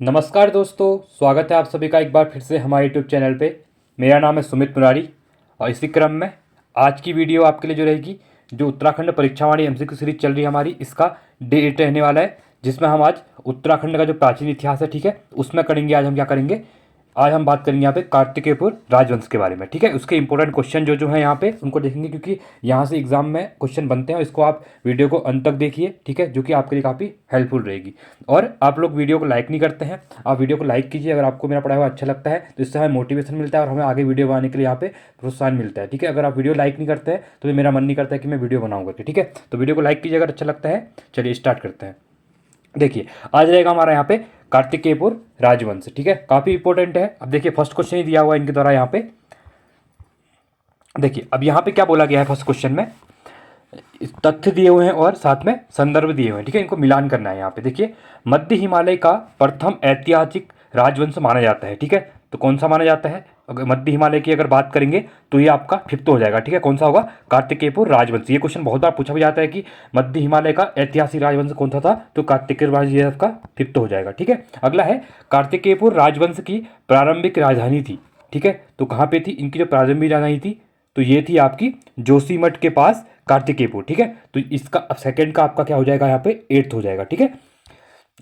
नमस्कार दोस्तों, स्वागत है आप सभी का एक बार फिर से हमारे यूट्यूब चैनल पे। मेरा नाम है सुमित मुरारी और इसी क्रम में आज की वीडियो आपके लिए जो रहेगी, जो उत्तराखंड परीक्षावाणी एमसीक्यू सीरीज चल रही है हमारी, इसका डे 8 रहने वाला है, जिसमें हम आज उत्तराखंड का जो प्राचीन इतिहास है, ठीक है, उसमें करेंगे। आज हम क्या करेंगे, आज हम बात करेंगे यहाँ पे कार्तिकेयपुर राजवंश के बारे में, ठीक है। उसके इंपॉर्टेंट क्वेश्चन जो जो है यहाँ पे उनको देखेंगे, क्योंकि यहाँ से एग्जाम में क्वेश्चन बनते हैं। और इसको आप वीडियो को अंत तक देखिए, ठीक है, जो कि आपके लिए काफ़ी हेल्पफुल रहेगी। और आप लोग वीडियो को लाइक नहीं करते हैं, आप वीडियो को लाइक कीजिए। अगर आपको मेरा पढ़ाया हुआ अच्छा लगता है तो इससे हमें मोटिवेशन मिलता है और हमें आगे वीडियो बनाने के लिए यहाँ पे प्रोत्साहन मिलता है, ठीक है। अगर आप वीडियो लाइक नहीं करते हैं तो फिर मेरा मन नहीं करता है कि मैं वीडियो बनाऊँ करके, ठीक है। तो वीडियो को लाइक कीजिए अगर अच्छा लगता है। चलिए स्टार्ट करते हैं। देखिए, आज रहेगा हमारा यहाँ पे कार्तिकेयपुर राजवंश, ठीक है, काफ़ी इंपॉर्टेंट है। अब देखिए, फर्स्ट क्वेश्चन ही दिया हुआ है इनके द्वारा यहाँ पे। देखिए, अब यहाँ पे क्या बोला गया है फर्स्ट क्वेश्चन में, तथ्य दिए हुए हैं और साथ में संदर्भ दिए हुए हैं, ठीक है। इनको मिलान करना है यहाँ पे। देखिए, मध्य हिमालय का प्रथम ऐतिहासिक राजवंश माना जाता है, ठीक है। तो कौन सा माना जाता है, अगर मध्य हिमालय की अगर बात करेंगे तो ये आपका फिफ्थ हो जाएगा, ठीक है। कौन सा होगा, कार्तिकेयपुर राजवंश। ये क्वेश्चन बहुत बार पूछा भी जाता है कि मध्य हिमालय का ऐतिहासिक राजवंश कौन सा था, तो कार्तिकेयपुर राजवंश ये आपका फिफ्थ हो जाएगा, ठीक है। अगला है, कार्तिकेयपुर राजवंश की प्रारंभिक राजधानी थी, ठीक है। तो कहाँ पे थी इनकी जो प्रारंभिक राजधानी थी, तो ये थी आपकी जोशीमठ के पास कार्तिकेयपुर, ठीक है। तो इसका अब सेकंड का आपका क्या हो जाएगा, यहाँ पे एट्थ हो जाएगा, ठीक है।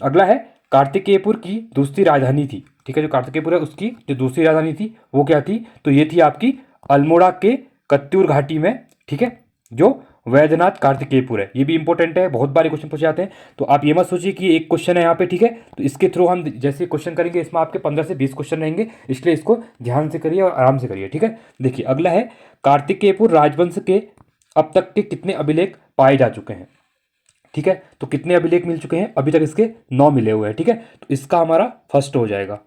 अगला है, कार्तिकेयपुर की दूसरी राजधानी थी, ठीक है। जो कार्तिकेयपुर है उसकी जो दूसरी राजधानी थी वो क्या थी, तो ये थी आपकी अल्मोड़ा के कत्यूर घाटी में, ठीक है, जो वैद्यनाथ कार्तिकेयपुर है। ये भी इंपॉर्टेंट है, बहुत बार क्वेश्चन पूछे जाते हैं। तो आप ये मत सोचिए कि एक क्वेश्चन है यहाँ पे, ठीक है। तो इसके थ्रू हम जैसे क्वेश्चन करेंगे इसमें आपके 15 से 20 क्वेश्चन रहेंगे, इसलिए इसको ध्यान से करिए और आराम से करिए, ठीक है। देखिए, अगला है, कार्तिकेयपुर राजवंश के अब तक के कितने अभिलेख पाए जा चुके हैं, ठीक है। तो कितने अभिलेख मिल चुके हैं, अभी तक इसके 9 मिले हुए हैं, ठीक है। तो इसका हमारा फर्स्ट हो जाएगा,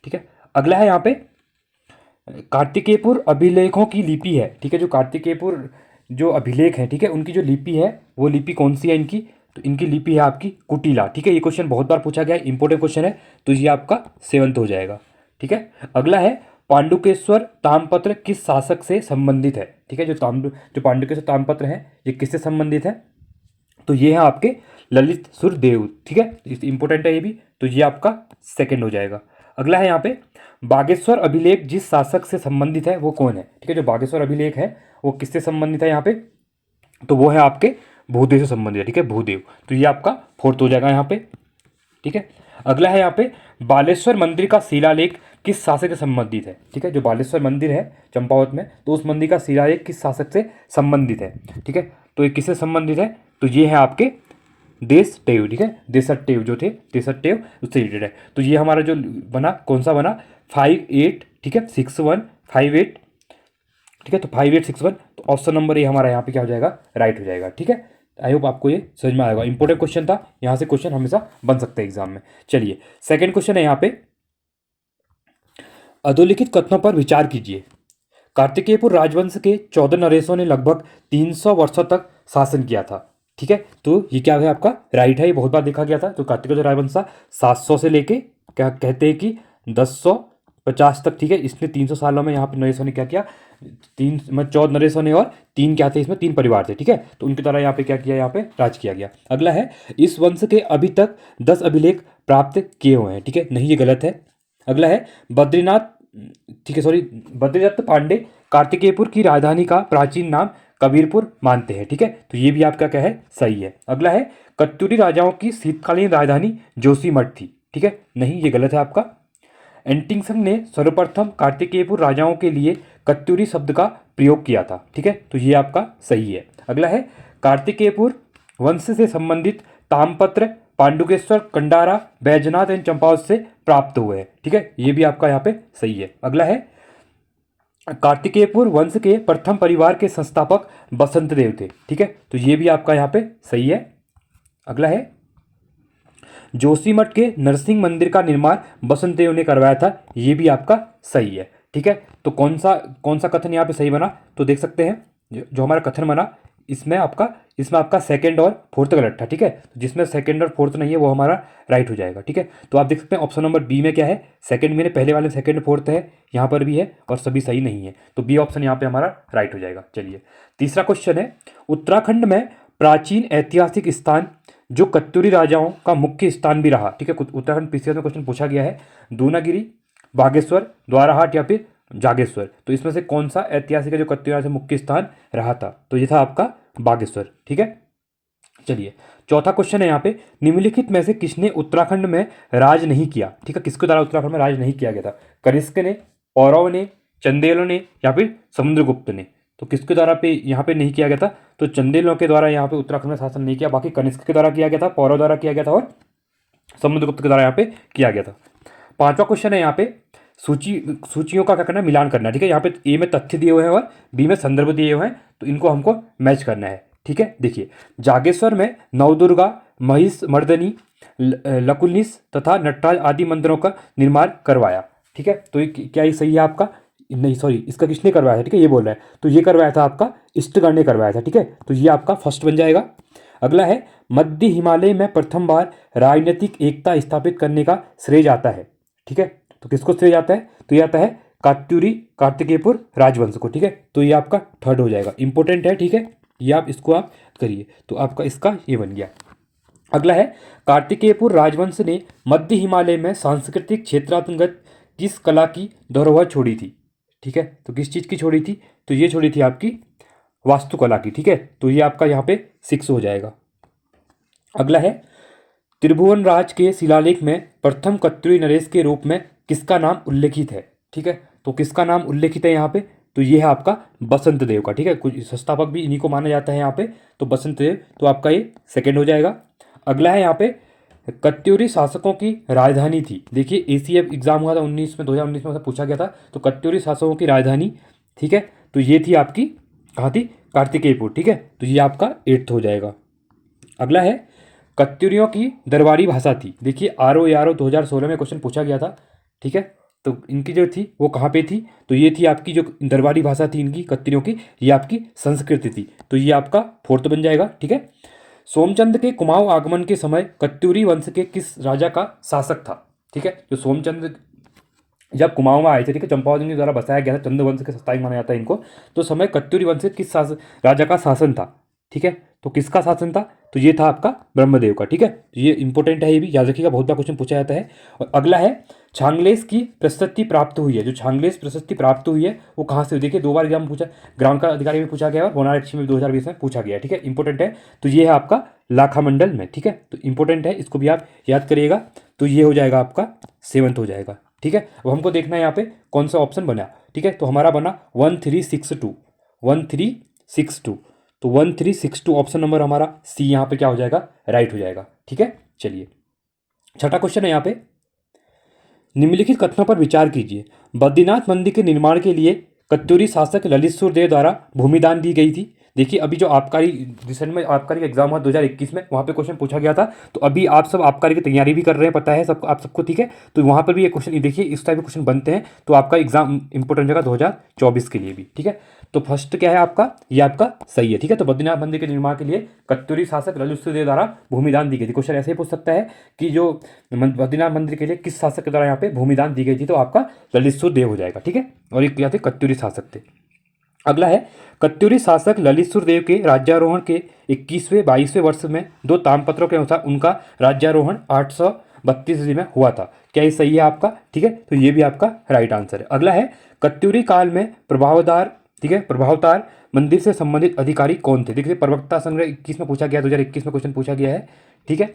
ठीक है। अगला है यहाँ पे, कार्तिकेयपुर अभिलेखों की लिपि है, ठीक है। जो कार्तिकेयपुर जो अभिलेख है, ठीक है, उनकी जो लिपि है वो लिपि कौन सी है इनकी, तो इनकी लिपि है आपकी कुटिला, ठीक है। ये क्वेश्चन बहुत बार पूछा गया है, इंपॉर्टेंट क्वेश्चन है, तो ये आपका सेवंथ हो जाएगा, ठीक है। अगला है, पांडुकेश्वर ताम्रपत्र किस शासक से संबंधित है, ठीक है। जो पांडुकेश्वर ताम्रपत्र है ये किससे संबंधित है, तो ये है आपके ललित सुरदेव, ठीक है। इंपॉर्टेंट है ये भी, तो ये आपका सेकंड हो जाएगा। अगला है यहाँ पे, बागेश्वर अभिलेख जिस शासक से संबंधित है वो कौन है, ठीक है। जो बागेश्वर अभिलेख है वो किससे संबंधित है यहाँ पे, तो वो है आपके भूदेव से संबंधित है, ठीक है, भूदेव। तो ये आपका फोर्थ हो जाएगा यहाँ पे, ठीक है। अगला है यहाँ पे, बालेश्वर मंदिर का शिलालेख किस शासक से संबंधित है, ठीक है। जो बालेश्वर मंदिर है चंपावत में, तो उस मंदिर का शिलालेख किस शासक से संबंधित है, ठीक है। तो ये किससे संबंधित है, तो ये है आपके देशटेव, ठीक है, देशटेव जो थे, देशटेव उससे रिलेटेड है। तो ये हमारा जो बना कौन सा बना, 5-8, ठीक है, 6-1-5-8, ठीक है। तो 5-8-6-1, तो ऑप्शन नंबर ए हमारा यहाँ पे क्या हो जाएगा, राइट हो जाएगा, ठीक है। आई होप आपको ये समझ में आएगा, इंपॉर्टेंट क्वेश्चन था, यहाँ से क्वेश्चन हमेशा बन सकते हैं एग्जाम में। चलिए, सेकंड क्वेश्चन है यहाँ पे, अधोलिखित कथनों पर विचार कीजिए। कार्तिकेयपुर राजवंश के 14 नरेशों ने लगभग 300 वर्षों तक शासन किया था, ठीक है। तो ये क्या है आपका राइट है, ये बहुत बार देखा गया था। तो कार्तिकेय राजवंश था 700 से लेके क्या कहते हैं कि 1050 तक, ठीक है। इसने 300 सालों में यहाँ पे नरेशों ने क्या किया, 14 नरेशों ने, और 3 क्या थे इसमें, 3 परिवार थे, ठीक है। तो उनके द्वारा यहाँ पे क्या किया, यहाँ पे राज किया गया। अगला है, इस वंश के अभी तक 10 अभिलेख प्राप्त किए हुए हैं, ठीक है, नहीं ये गलत है। अगला है, बद्रीनाथ, ठीक है, सॉरी, बद्रीदत्त पांडे कार्तिकेयपुर की राजधानी का प्राचीन नाम कबीरपुर मानते हैं, ठीक है। तो ये भी आपका क्या है, सही है। अगला है, कत्यूरी राजाओं की शीतकालीन राजधानी जोशीमठ थी, ठीक है, नहीं ये गलत है आपका। एंटिंगसन ने सर्वप्रथम कार्तिकेयपुर राजाओं के लिए कत्यूरी शब्द का प्रयोग किया था, ठीक है। तो ये आपका सही है। अगला है, कार्तिकेयपुर वंश से संबंधित ताम्रपत्र पांडुकेश्वर, कंडारा, बैजनाथ एंड चंपावत से प्राप्त हुए हैं, ठीक है। ये भी आपका यहाँ पे सही है। अगला है, कार्तिकेयपुर वंश के प्रथम परिवार के संस्थापक बसंत देव थे, ठीक है। तो ये भी आपका यहाँ पे सही है। अगला है, जोशीमठ के नरसिंह मंदिर का निर्माण बसंत देव ने करवाया था, ये भी आपका सही है, ठीक है। तो कौन सा कथन यहाँ पे सही बना, तो देख सकते हैं जो हमारा कथन बना, इसमें आपका सेकंड और फोर्थ गलत था, ठीक है। तो जिसमें सेकंड और फोर्थ नहीं है वो हमारा राइट हो जाएगा, ठीक है। तो आप देख सकते हैं ऑप्शन नंबर बी में क्या है, सेकंड में पहले वाले सेकंड फोर्थ है, यहाँ पर भी है, और सभी सही नहीं है, तो बी ऑप्शन यहाँ पे हमारा राइट हो जाएगा। चलिए, तीसरा क्वेश्चन है, उत्तराखंड में प्राचीन ऐतिहासिक स्थान जो कत्यूरी राजाओं का मुख्य स्थान भी रहा, ठीक है, उत्तराखंड पीसीएस में क्वेश्चन पूछा गया है, दूनागिरी, बागेश्वर, द्वाराहाट या फिर जागेश्वर, तो इसमें से कौन सा ऐतिहासिक है जो कत्यूरी राजा मुख्य स्थान रहा था, तो ये था आपका बागेश्वर, ठीक है। चलिए चौथा क्वेश्चन है यहाँ पे, निम्नलिखित में से किसने उत्तराखंड में राज नहीं किया, ठीक है, किसके द्वारा उत्तराखंड में राज नहीं किया गया था, कनिष्क ने, पौरव ने, चंदेलों ने या फिर समुद्रगुप्त ने, तो किसके द्वारा पे यहाँ पे नहीं किया गया था, तो चंदेलों के द्वारा यहाँ पे उत्तराखंड में शासन नहीं किया, बाकी कनिष्क के द्वारा किया गया था, पौरव द्वारा किया गया था और समुद्रगुप्त के द्वारा यहाँ पे किया गया था। पांचवा क्वेश्चन है यहाँ पे, सूचियों का क्या करना है, मिलान करना है, ठीक है, यहाँ पे ए में तथ्य दिए हुए हैं और बी में संदर्भ दिए हुए हैं, तो इनको हमको मैच करना है, ठीक है। देखिए जागेश्वर में नवदुर्गा, महिष मर्दनी, लकुलिस तथा नटराज आदि मंदिरों का निर्माण करवाया, ठीक है, तो ये क्या ये सही है आपका, नहीं सॉरी, इसका किसने करवाया था, ठीक है, ये बोल रहा है, तो ये करवाया था आपका इष्टगण ने करवाया था, ठीक है, तो ये आपका फर्स्ट बन जाएगा। अगला है, मध्य हिमालय में प्रथम बार राजनीतिक एकता स्थापित करने का श्रेय जाता है, ठीक है, तो किसको श्रेय जाता है, तो ये आता है कात्यूरी कार्तिकेयपुर राजवंश को, ठीक है, तो ये आपका थर्ड हो जाएगा, इंपॉर्टेंट है, ठीक है, ये आप इसको आप करिए, तो आपका इसका ये बन गया। अगला है, कार्तिकेयपुर राजवंश ने मध्य हिमालय में सांस्कृतिक क्षेत्रांतर्गत किस कला की धरोहर छोड़ी थी, ठीक है, तो किस चीज़ की छोड़ी थी, तो ये छोड़ी थी आपकी वास्तुकला की, ठीक है, तो ये आपका यहाँ पे 6 हो जाएगा। अगला है, त्रिभुवन राज के शिलालेख में प्रथम कत्यूरी नरेश के रूप में किसका नाम उल्लेखित है, ठीक है, तो किसका नाम उल्लेखित है यहाँ पे, तो ये है आपका बसंत देव का, ठीक है, कुछ संस्थापक भी इन्हीं को माना जाता है यहाँ पे, तो बसंत देव, तो आपका ये सेकंड हो जाएगा। अगला है यहाँ पे, कत्यूरी शासकों की राजधानी थी, देखिए एसीएफ एग्जाम हुआ था 2019 में पूछा गया था, तो कत्यूरी शासकों की राजधानी, ठीक है, तो ये थी आपकी कहाँ थी, कार्तिकेयपुर, ठीक है, तो ये आपका 8th हो जाएगा। अगला है, कत्यूरियों की दरबारी भाषा थी, देखिए आर 2016 में क्वेश्चन पूछा गया था, ठीक है, तो इनकी जो थी वो कहाँ पे थी, तो ये थी आपकी जो दरबारी भाषा थी इनकी कत्यूरियों की, ये आपकी संस्कृति थी, तो ये आपका 4th बन जाएगा, ठीक है। सोमचंद के कुमाऊं आगमन के समय कत्यूरी वंश के किस राजा का शासक था, ठीक है, जो सोमचंद जब कुमाऊं में आए थे, ठीक है, चंपावत के द्वारा बसाया गया था, चंद्र वंश के स्थायी माना जाता है इनको, तो समय कत्यूरी वंश के किस राजा का शासन था, ठीक है, तो किसका शासन था, तो ये था आपका ब्रह्मदेव का, ठीक है, तो ये इंपॉर्टेंट है, ये भी याद रखिएगा, बहुत बार क्वेश्चन पूछा जाता है। और अगला है, छांगलेस की प्रशस्ति प्राप्त हुई है, जो छांगलेस प्रशस्ति प्राप्त हुई है वो कहाँ से हुई, देखिए 2 बार एग्जाम पूछा, ग्राउंड का अधिकारी में पूछा गया और होनारक्षी में 2020 में पूछा गया, ठीक है, इंपॉर्टेंट है, तो ये है आपका लाखा मंडल में, ठीक है, तो इंपॉर्टेंट है, इसको भी आप याद करिएगा, तो ये हो जाएगा आपका 7th हो जाएगा, ठीक है। अब हमको देखना है यहाँ पे कौन सा ऑप्शन बना, ठीक है, तो हमारा बना 1362, 1362, तो 1362 ऑप्शन नंबर हमारा सी यहाँ पे क्या हो जाएगा, राइट हो जाएगा, ठीक है। चलिए छठा क्वेश्चन है यहाँ पे, निम्नलिखित कथनों पर विचार कीजिए, बद्रीनाथ मंदिर के निर्माण के लिए कत्यूरी शासक ललित सुरदेव द्वारा भूमिदान दी गई थी, देखिए अभी जो आबकारी रिसेंट में आबकारी का एग्जाम हुआ 2021 में, वहाँ पे क्वेश्चन पूछा गया था, तो अभी आप सब आबकारी की तैयारी भी कर रहे हैं, पता है सब आप सबको, ठीक है, तो वहाँ पर भी ये क्वेश्चन देखिए इस टाइप के क्वेश्चन बनते हैं, तो आपका एग्जाम इंपॉर्टेंट जगह 2024 के लिए भी, ठीक है। तो फर्स्ट क्या है आपका, ये आपका सही है, ठीक है, तो बद्रीनाथ मंदिर के निर्माण के लिए कत्यूरी शासक ललित सुरदेव द्वारा भूमिदान दी गई थी, क्वेश्चन ऐसे ही पूछ सकता है कि जो बद्रीनाथ मंदिर के लिए किस शासक के द्वारा यहाँ पे भूमिदान दी गई थी, तो आपका ललित सुरदेव हो जाएगा, ठीक है, और एक क्या थे, कत्यूरी शासक थे। अगला है, कत्यूरी शासक ललित सुरदेव के राज्यारोहण के 21वें 22वें वर्ष में 2 ताम्रपत्रों के अनुसार उनका राज्यारोहण 832 ईस्वी में हुआ था, क्या ये सही है आपका, ठीक है, तो ये भी आपका राइट आंसर है। अगला है, कत्यूरी काल में प्रभावदार, ठीक है, प्रभावतार मंदिर से संबंधित अधिकारी कौन थे, देखिए प्रवक्ता संग्रह 21 में पूछा गया, 2021 में क्वेश्चन पूछा गया है, ठीक है,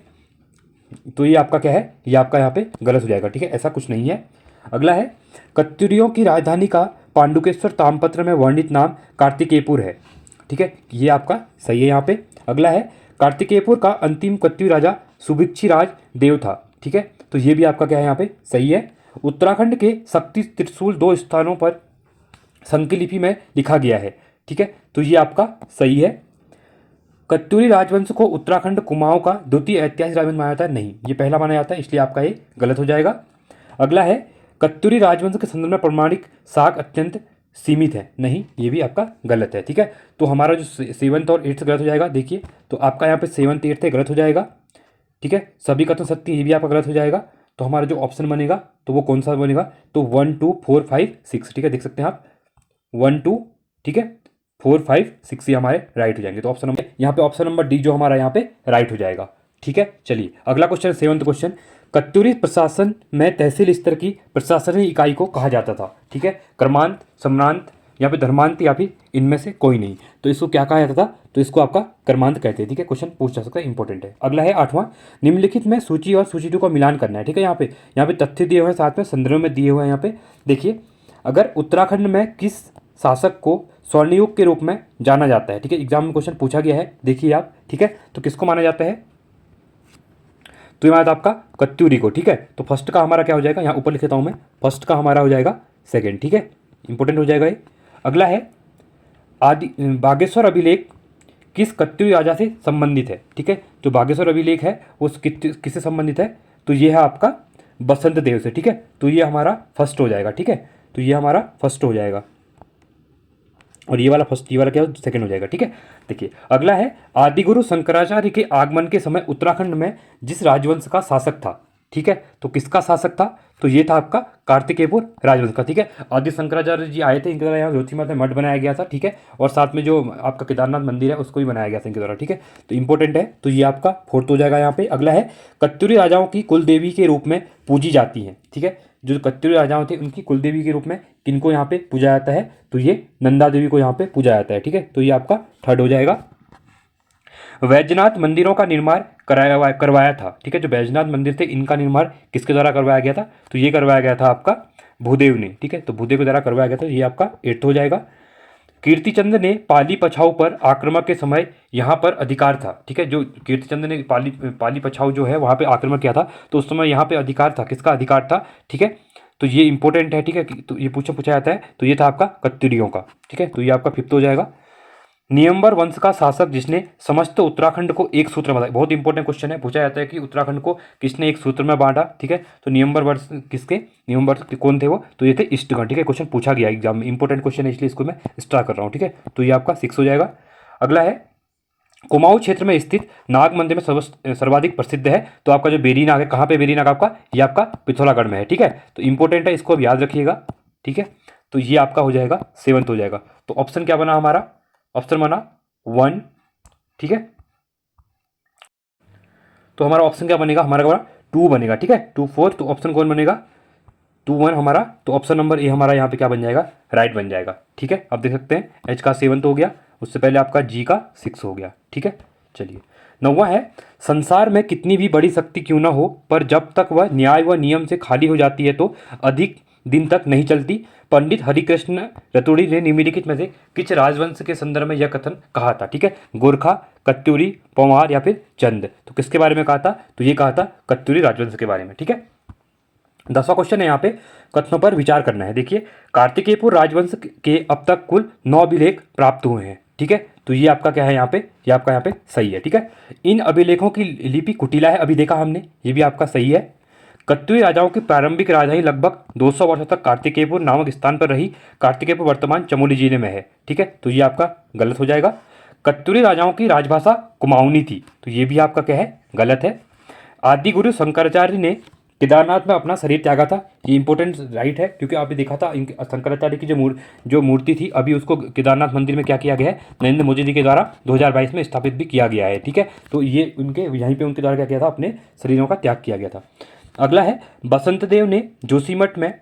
तो ये आपका क्या है, ये आपका यहाँ पे गलत हो जाएगा, ठीक है, ऐसा कुछ नहीं है। अगला है, कत्यूरियों की राजधानी का पांडुकेश्वर ताम्रपत्र में वर्णित नाम कार्तिकेयपुर है, ठीक है, ये आपका सही है यहाँ पे। अगला है, कार्तिकेयपुर का अंतिम कत्यूरी राजा सुभिक्षी राज देव था, ठीक है, तो ये भी आपका क्या है यहाँ पे सही है। उत्तराखंड के शक्ति त्रिशूल 2 स्थानों पर संकलिपि में लिखा गया है, ठीक है, तो ये आपका सही है। कत्यूरी राजवंश को उत्तराखंड कुमाऊं का द्वितीय ऐतिहासिक राजवंश माना जाता है, नहीं, ये पहला माना जाता है, इसलिए आपका ये गलत हो जाएगा। अगला है, कत्यूरी राजवंश के संदर्भ में प्रमाणिक साख अत्यंत सीमित है, नहीं, ये भी आपका गलत है, ठीक है, तो हमारा जो 7th और 8th गलत हो जाएगा, देखिए तो आपका यहाँ पे 7th 8th गलत हो जाएगा, ठीक है, सभी कथन सत्य, ये भी आपका गलत हो जाएगा, तो हमारा जो ऑप्शन बनेगा तो वो कौन सा बनेगा, तो 1 2 4 5 6, ठीक है, देख सकते हैं आप 1 2, ठीक है, 4 5 6 ये हमारे राइट हो जाएंगे, तो ऑप्शन नंबर यहाँ पे ऑप्शन नंबर डी जो हमारा यहाँ पे राइट हो जाएगा, ठीक है। चलिए अगला क्वेश्चन, सेवंथ क्वेश्चन, कत्यूरी प्रशासन में तहसील स्तर की प्रशासनिक इकाई को कहा जाता था। ठीक है, क्रमांत, सम्रांत या फिर धर्मांत या फिर इनमें से कोई नहीं। तो इसको क्या कहा जाता था? तो इसको आपका क्रमांत कहते हैं। ठीक है, क्वेश्चन पूछ जा सकता है, इंपॉर्टेंट है। अगला है आठवां, निम्नलिखित में सूची और सूची 2 का मिलान करना है। ठीक है, यहाँ पे तथ्य दिए हुए हैं, साथ में संदर्भ में दिए हुए हैं। यहाँ पे देखिए, अगर उत्तराखंड में किस शासक को स्वर्णयुग के रूप में जाना जाता है। ठीक है, एग्जाम में क्वेश्चन पूछा गया है, देखिए आप। ठीक है, तो किसको माना जाता है? तो ये माना आपका कत्यूरी को। ठीक है, तो फर्स्ट का हमारा क्या हो जाएगा, यहाँ ऊपर लिख देता हूँ मैं, फर्स्ट का हमारा हो जाएगा सेकंड। ठीक है, इंपॉर्टेंट हो जाएगा ये। अगला है आदि बागेश्वर अभिलेख किस कत्यूरी राजा से संबंधित है। ठीक है, जो बागेश्वर अभिलेख है वो किससे संबंधित है? तो ये है आपका बसंत देव से। ठीक है, तो ये हमारा फर्स्ट हो जाएगा। ठीक है, तो ये हमारा फर्स्ट हो जाएगा और ये वाला फर्स्ट, ये वाला क्या सेकंड हो जाएगा। ठीक है, देखिए अगला है आदिगुरु शंकराचार्य के आगमन के समय उत्तराखंड में जिस राजवंश का शासक था। ठीक है, तो किसका शासक था? तो ये था आपका कार्तिकेयपुर राजवंश का। ठीक है, आदि शंकराचार्य जी आए थे, इनके द्वारा यहाँ ज्योतिर्मठ में मठ बनाया गया था। ठीक है, और साथ में जो आपका केदारनाथ मंदिर है उसको भी बनाया गया था इनके द्वारा। ठीक है, तो इंपॉर्टेंट है, तो ये आपका फोर्थ हो जाएगा यहाँ पे। अगला है कत्यूरी राजाओं की कुल देवी के रूप में पूजी जाती हैं। ठीक है, जो कत्यूरी राजाओं थे उनकी कुल देवी के रूप में किनको यहाँ पे पूजा जाता है? तो ये नंदा देवी को यहाँ पे पूजा जाता है। ठीक है, तो ये आपका थर्ड हो जाएगा। वैजनाथ मंदिरों का निर्माण करवाया था। ठीक है, जो वैजनाथ मंदिर थे इनका निर्माण किसके द्वारा करवाया गया था? तो ये करवाया गया था आपका भूदेव ने। ठीक है, तो भूदेव के द्वारा करवाया गया था, ये आपका एट्थ हो जाएगा। कीर्तिचंद ने पाली पछाऊ पर आक्रमण के समय यहाँ पर अधिकार था। ठीक है, जो कीर्तिचंद ने पाली पछाऊ जो है वहाँ पे आक्रमण किया था, तो उस समय यहाँ पे अधिकार था, किसका अधिकार था? ठीक है, तो ये इंपॉर्टेंट है। ठीक है, तो ये पूछा जाता है, तो ये था आपका कत्यूरियों का। ठीक है, तो ये आपका फिफ्थ हो जाएगा। नियमबर वंश का शासक जिसने समस्त उत्तराखंड को एक सूत्र में बांटा, बहुत इंपॉर्टेंट क्वेश्चन है, पूछा जाता है कि उत्तराखंड को किसने एक सूत्र में बांटा। ठीक है, तो नियमबर वंश किसके, नियमबर कौन थे वो? तो ये थे इष्टगण। ठीक है, क्वेश्चन पूछा गया एग्जाम में, इंपॉर्टेंट क्वेश्चन है, इसलिए इसको मैं स्टार कर रहा हूँ। ठीक है, तो ये आपका 6 हो जाएगा। अगला है कुमाऊं क्षेत्र में स्थित नाग मंदिर में सर्वाधिक प्रसिद्ध है। तो आपका जो बेरी नाग है, कहाँ पे बेरी नाग आपका? ये आपका पिथौरागढ़ में है। ठीक है, तो इंपॉर्टेंट है, इसको अब याद रखिएगा। ठीक है, तो ये आपका हो जाएगा 7th हो जाएगा। तो ऑप्शन क्या बना हमारा? ऑप्शन बना 1। ठीक है, तो हमारा ऑप्शन क्या बनेगा? हमारा 2 बनेगा। ठीक है, 2 4, तो ऑप्शन कौन बनेगा? 2 1 हमारा, तो ऑप्शन नंबर ए हमारा यहाँ पे क्या बन जाएगा? राइट बन जाएगा। ठीक है, अब देख सकते हैं एच का 7th हो गया, उससे पहले आपका जी का 6 हो गया। ठीक है, चलिए 9वां है, संसार में कितनी भी बड़ी शक्ति क्यों ना हो, पर जब तक वह न्याय व नियम से खाली हो जाती है तो अधिक दिन तक नहीं चलती। पंडित हरिकृष्ण रतुड़ी ने निम्नलिखित में से किस राजवंश के संदर्भ में यह कथन कहा था? ठीक है, गोरखा, कत्यूरी, पंवार या फिर चंद? तो किसके बारे में कहा था? तो ये कहा था कत्यूरी राजवंश के बारे में। ठीक है, 10वां क्वेश्चन है, यहाँ पे कथनों पर विचार करना है। देखिए, कार्तिकेयपुर राजवंश के अब तक कुल 9 अभिलेख प्राप्त हुए हैं। ठीक है, तो ये आपका क्या है यहाँ पे? ये आपका यहाँ पे सही है। ठीक है, इन अभिलेखों की लिपि कुटिला है, अभी देखा हमने, ये भी आपका सही है। कत्यूरी राजाओं की प्रारंभिक राजधानी लगभग 200 वर्षों तक कार्तिकेयपुर नामक स्थान पर रही। कार्तिकेयपुर वर्तमान चमोली जिले में है। ठीक है, तो ये आपका गलत हो जाएगा। कत्यूरी राजाओं की राजभाषा कुमाऊनी थी, तो ये भी आपका क्या है? गलत है। आदि गुरु शंकराचार्य ने केदारनाथ में अपना शरीर त्यागा था, ये इंपॉर्टेंट राइट है, क्योंकि आपने देखा था शंकराचार्य की जो मूर्ति थी, अभी उसको केदारनाथ मंदिर में क्या किया गया है? नरेंद्र मोदी जी के द्वारा 2022 में स्थापित भी किया गया है। ठीक है, तो ये उनके यहीं पे उनके द्वारा क्या किया था? अपने शरीरों का त्याग किया गया था। अगला है बसंत देव ने जोशीमठ में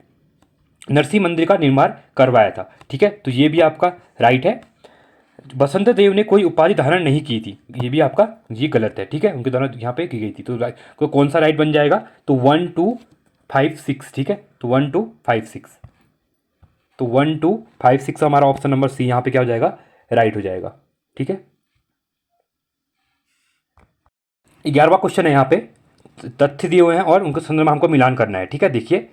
नरसिंह मंदिर का निर्माण करवाया था। ठीक है, तो ये भी आपका राइट है। बसंत देव ने कोई उपाधि धारण नहीं की थी, ये भी आपका ये गलत है। ठीक है, उनके द्वारा यहाँ पे की गई थी, तो कौन सा राइट बन जाएगा? तो 1 2 5 6। ठीक है, तो 1 2 5 6, तो 1 2 5 6 हमारा ऑप्शन नंबर सी यहाँ पे क्या हो जाएगा? राइट हो जाएगा। ठीक है, 11वां क्वेश्चन है, यहाँ पे तथ्य दिए हुए हैं और उनके संदर्भ में हमको मिलान करना है। ठीक है, देखिए,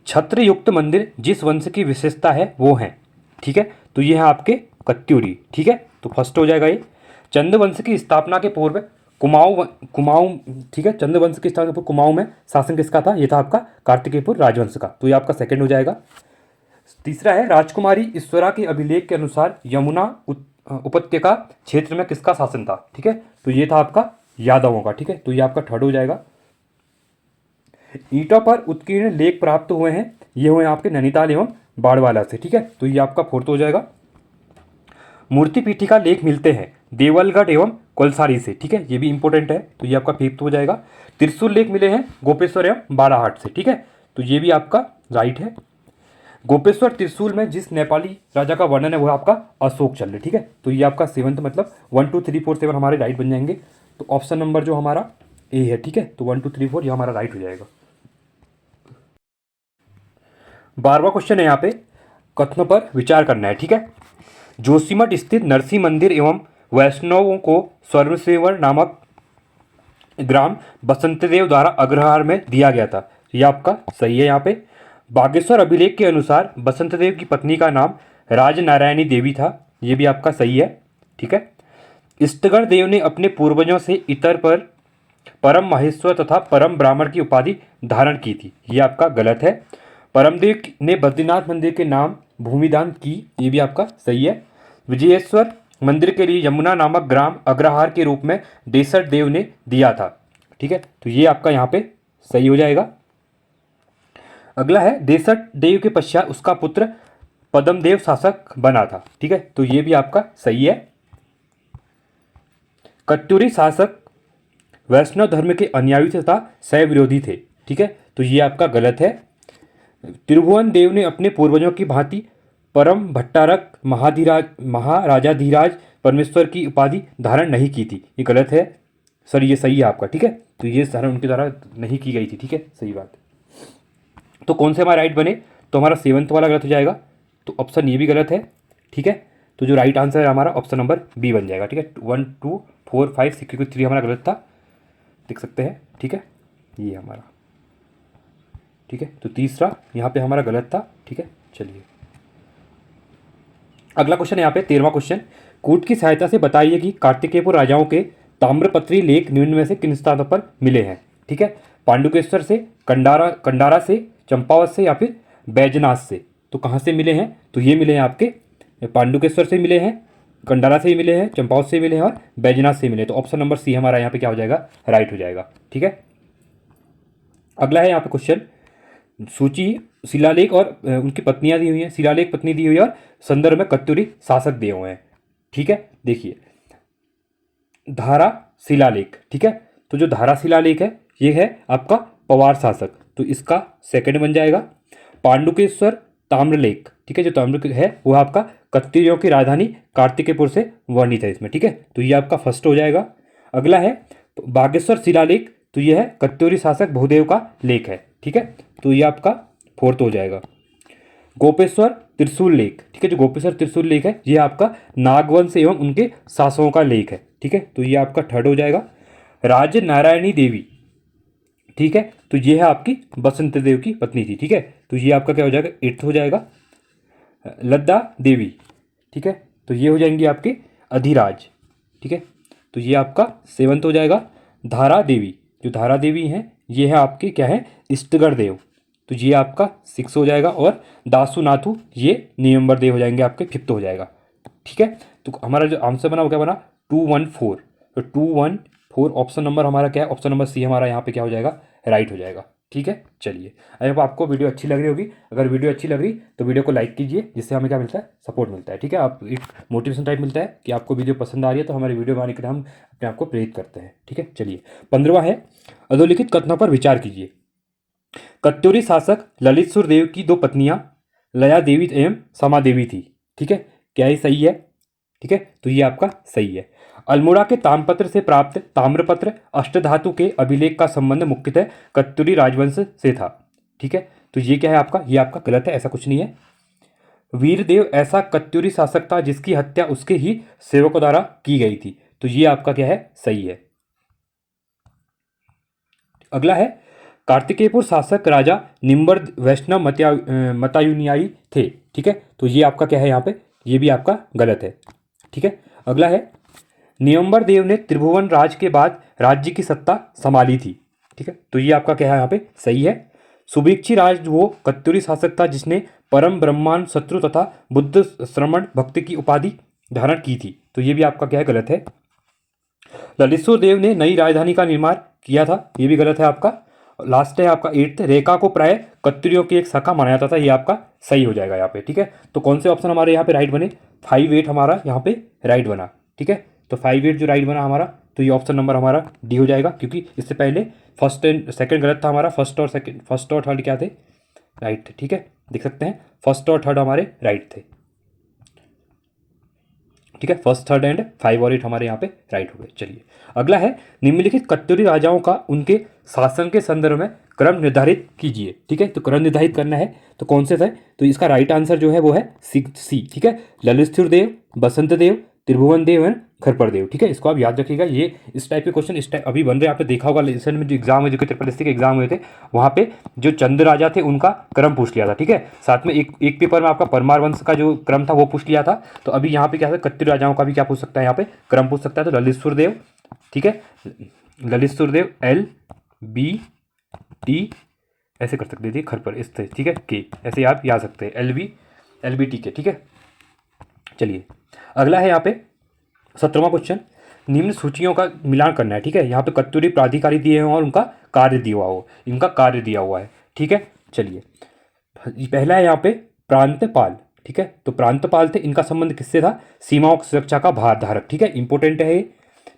छत्र युक्त मंदिर जिस वंश की विशेषता है वो है। ठीक है, तो ये है आपके कत्यूरी। ठीक है, तो फर्स्ट हो जाएगा ये। चंद वंश की स्थापना के पूर्व कुमाऊं, ठीक है, चंद वंश की स्थापना के पूर्व कुमाऊं में शासन किसका था? ये था आपका कार्तिकेयपुर राजवंश का, तो ये आपका सेकंड हो जाएगा। तीसरा है राजकुमारी ईश्वरा के अभिलेख के अनुसार यमुना उपत्यका क्षेत्र में किसका शासन था? ठीक है, तो ये था आपका यादवों का। ठीक है, तो ये आपका थर्ड हो जाएगा। ईंटों पर उत्कीर्ण लेख प्राप्त हुए हैं, ये हुए आपके नैनीताल एवं बाड़वाला से। ठीक है, तो ये आपका फोर्थ हो जाएगा। मूर्ति पीठिका लेख मिलते हैं देवलगढ़ एवं कोलसारी से, ठीक है, ये भी इंपॉर्टेंट है, तो ये आपका फिफ्थ हो जाएगा। त्रिशूल लेक मिले हैं गोपेश्वर एवं बालाहाट से, ठीक है, तो ये भी आपका राइट है। गोपेश्वर त्रिशूल में जिस नेपाली राजा का वर्णन है वो आपका अशोक चल रहे, ठीक है, तो ये आपका सेवंथ, मतलब 1 2 3 4 7 हमारे राइट बन जाएंगे। तो ऑप्शन नंबर जो हमारा ए है, ठीक है, तो 1 2 3 4 ये हमारा राइट हो जाएगा। 12वां क्वेश्चन है यहाँ पे, कथनों पर विचार करना है, ठीक है। जोशीमठ स्थित नरसिंह मंदिर एवं वैष्णवों को स्वर्णसेवर नामक ग्राम बसंतदेव द्वारा अग्रहार में दिया गया था, ये आपका सही है यहाँ पे। बागेश्वर अभिलेख के अनुसार बसंतदेव की पत्नी का नाम राजनारायणी देवी था, ये भी आपका सही है, ठीक है। इष्टगण देव ने अपने पूर्वजों से इतर पर परम महेश्वर तथा परम ब्राह्मण की उपाधि धारण की थी, ये आपका गलत है। परमदेव ने बद्रीनाथ मंदिर के नाम भूमिदान की, ये भी आपका सही है। विजयेश्वर मंदिर के लिए यमुना नामक ग्राम अग्रहार के रूप में देसठ देव ने दिया था, ठीक है, तो ये आपका यहाँ पे सही हो जाएगा। अगला है, देसठ देव के पश्चात उसका पुत्र पद्मदेव शासक बना था, ठीक है, तो ये भी आपका सही है। कत्यूरी शासक वैष्णव धर्म के अनुयायी तथा शैव विरोधी थे, ठीक है, तो ये आपका गलत है। त्रिभुवन देव ने अपने पूर्वजों की भांति परम भट्टारक महाराजाधिराज परमेश्वर की उपाधि धारण नहीं की थी, ये गलत है सर, ये सही है आपका, ठीक है, तो ये धारण उनके द्वारा नहीं की गई थी, ठीक है, सही बात। तो कौन से हमारे राइट बने, तो हमारा सेवंथ वाला गलत हो जाएगा, तो ऑप्शन ये भी गलत है, ठीक है, तो जो राइट आंसर है हमारा ऑप्शन नंबर बी बन जाएगा, ठीक है। 1 2 4 5 6 क्योंकि 3 हमारा गलत था, देख सकते हैं, ठीक है, ये हमारा, ठीक है, तो तीसरा यहाँ पे हमारा गलत था, ठीक है। चलिए अगला क्वेश्चन यहाँ पे 13वां क्वेश्चन, कूट की सहायता से बताइए कि कार्तिकेयपुर राजाओं के ताम्रपत्री लेख निम्न में से किन स्थानों पर मिले हैं, ठीक है। पांडुकेश्वर से, कंडारा से, चंपावत से या फिर बैजनाथ से, तो कहाँ से मिले हैं, तो ये मिले हैं आपके पांडुकेश्वर से मिले हैं, कंडारा से मिले हैं, चंपावत से मिले हैं और बैजनाथ से मिले, तो ऑप्शन नंबर सी हमारा यहाँ पे क्या हो जाएगा, राइट हो जाएगा, ठीक है। अगला है यहाँ पे क्वेश्चन, सूची शिलालेख और उनकी पत्नियां दी हुई हैं, शिलालेख पत्नी दी हुई है और संदर्भ में कत्यूरी शासक दिए हुए हैं, ठीक है। देखिए धारा शिलालेख, ठीक है, तो जो धारा शिलालेख है ये है आपका पवार शासक, तो इसका सेकंड बन जाएगा। पांडुकेश्वर ताम्रलेख, ठीक है, जो ताम्र है वो आपका कत्यूरियों की राजधानी कार्तिकेयपुर से वर्णित है इसमें, ठीक है, तो ये आपका फर्स्ट हो जाएगा। अगला है बागेश्वर शिलालेख, तो ये है कत्यूरी शासक भूदेव का लेख है, ठीक है, तो ये आपका फोर्थ हो जाएगा। गोपेश्वर त्रिशूल लेख, ठीक है, जो गोपेश्वर त्रिशूल लेख है ये आपका नागवंश एवं उनके शासकों का लेख है, ठीक है, तो ये आपका थर्ड हो जाएगा। राजनारायणी देवी, ठीक है, तो ये है आपकी बसंत देव की पत्नी थी, ठीक है, तो ये आपका क्या हो जाएगा, एट्थ हो जाएगा। लद्दा देवी, ठीक है, तो ये हो जाएंगी आपके अधिराज, ठीक है, तो ये आपका सेवंथ हो जाएगा। धारा देवी, जो धारा देवी हैं ये है आपके क्या है, इष्टगढ़ देव, तो ये आपका 6 हो जाएगा। और दासुनाथु ये नियंबर देव हो जाएंगे आपके, फिफ्थ हो जाएगा, ठीक है। तो हमारा जो आंसर बना वो क्या बना, 214, तो 214 ऑप्शन नंबर हमारा क्या है, ऑप्शन नंबर सी हमारा यहाँ पे क्या हो जाएगा, राइट हो जाएगा, ठीक है। चलिए अब आपको वीडियो अच्छी लग रही होगी, अगर वीडियो अच्छी लग रही तो वीडियो को लाइक कीजिए, जिससे हमें क्या मिलता है, सपोर्ट मिलता है, ठीक है, आप एक मोटिवेशन टाइप मिलता है कि आपको वीडियो पसंद आ रही है, तो हमारी वीडियो बनाने के लिए हम अपने आप को प्रेरित करते हैं, ठीक है। चलिए 15वां है, अधोलिखित कथनों पर विचार कीजिए। कत्यूरी शासक ललितसुर देव की 2 पत्नियां लया देवी एवं समा देवी थी, ठीक है, क्या ये सही है, ठीक है, तो ये आपका सही है। अल्मोड़ा के ताम्रपत्र से प्राप्त ताम्रपत्र अष्टधातु के अभिलेख का संबंध मुख्यतः कत्यूरी राजवंश से था, ठीक है, तो ये क्या है आपका, ये आपका गलत है, ऐसा कुछ नहीं है। वीरदेव ऐसा कत्यूरी शासक था जिसकी हत्या उसके ही सेवकों द्वारा की गई थी, तो ये आपका क्या है, सही है। अगला है, कार्तिकेयपुर शासक राजा निम्बर वैष्णव मतानुयायी थे, ठीक है, तो ये आपका क्या है यहाँ पे, ये भी आपका गलत है, ठीक है। अगला है, नियंबर देव ने त्रिभुवन राज के बाद राज्य की सत्ता संभाली थी, ठीक है, तो ये आपका क्या है यहाँ पे, सही है। सुभिक्षी राज वो कत्यूरी शासक था जिसने परम ब्रह्मांड शत्रु तथा बुद्ध श्रमण भक्ति की उपाधि धारण की थी, तो ये भी आपका क्या है, गलत है। ललितसुर देव ने नई राजधानी का निर्माण किया था, ये भी गलत है आपका। लास्ट है आपका 8th, रेखा को प्राय कत्यूरियों की एक शाखा माना जाता था, ये आपका सही हो जाएगा यहाँ पे, ठीक है। तो कौन से ऑप्शन हमारे यहाँ पे राइट बने, 5 8 हमारा यहाँ पे राइट बना, ठीक है। तो 5-8 जो राइट बना हमारा, तो ये ऑप्शन नंबर हमारा डी हो जाएगा, क्योंकि इससे पहले फर्स्ट एंड सेकंड गलत था हमारा, फर्स्ट और थर्ड क्या थे, राइट थे। ठीक है, देख सकते हैं फर्स्ट और थर्ड हमारे राइट थे। ठीक है, फर्स्ट थर्ड एंड 5 और 8 हमारे यहाँ पे राइट हो गए। चलिए अगला है, निम्नलिखित कत्यूरी राजाओं का उनके शासन के संदर्भ में क्रम निर्धारित कीजिए। ठीक है, तो क्रम निर्धारित करना है तो कौन से थे, तो इसका राइट आंसर जो है वो है सी। ठीक है, ललितसिर देव, बसंत देव, त्रिभुवन देव एंड खरपर देव। ठीक है, इसको आप याद रखिएगा, ये इस टाइप के क्वेश्चन इस टाइप अभी बन रहे हैं। आपने देखा होगा रिसेंट में जो एग्जाम हुए, जो कि त्रिपल एससी के एग्जाम हुए थे, वहाँ पे जो चंद राजा थे उनका क्रम पूछ लिया था। ठीक है, साथ में एक पेपर में आपका परमार वंश का जो क्रम था वो पूछ लिया था। तो अभी यहाँ पे क्या है, कत्यूरी राजाओं का भी क्या पूछ सकता है, यहाँ पे क्रम पूछ सकता है। तो ललितसुर देव, ठीक है, ललितसुर देव LBT ऐसे कर सकते थे, खरपर इस तरह, ठीक है, के ऐसे आप याद सकते हैं, LBT के। ठीक है, चलिए अगला है यहाँ पे 17वां क्वेश्चन, निम्न सूचियों का मिलान करना है। ठीक है, यहाँ पे कत्यूरी प्राधिकारी दिए हैं और उनका कार्य दिया हुआ हो, इनका कार्य दिया हुआ है। ठीक है, चलिए पहला है यहाँ पे प्रांतपाल। ठीक है, तो प्रांतपाल थे, इनका संबंध किससे था, सीमाओं की सुरक्षा का भारधारक। ठीक है, इंपॉर्टेंट है ये।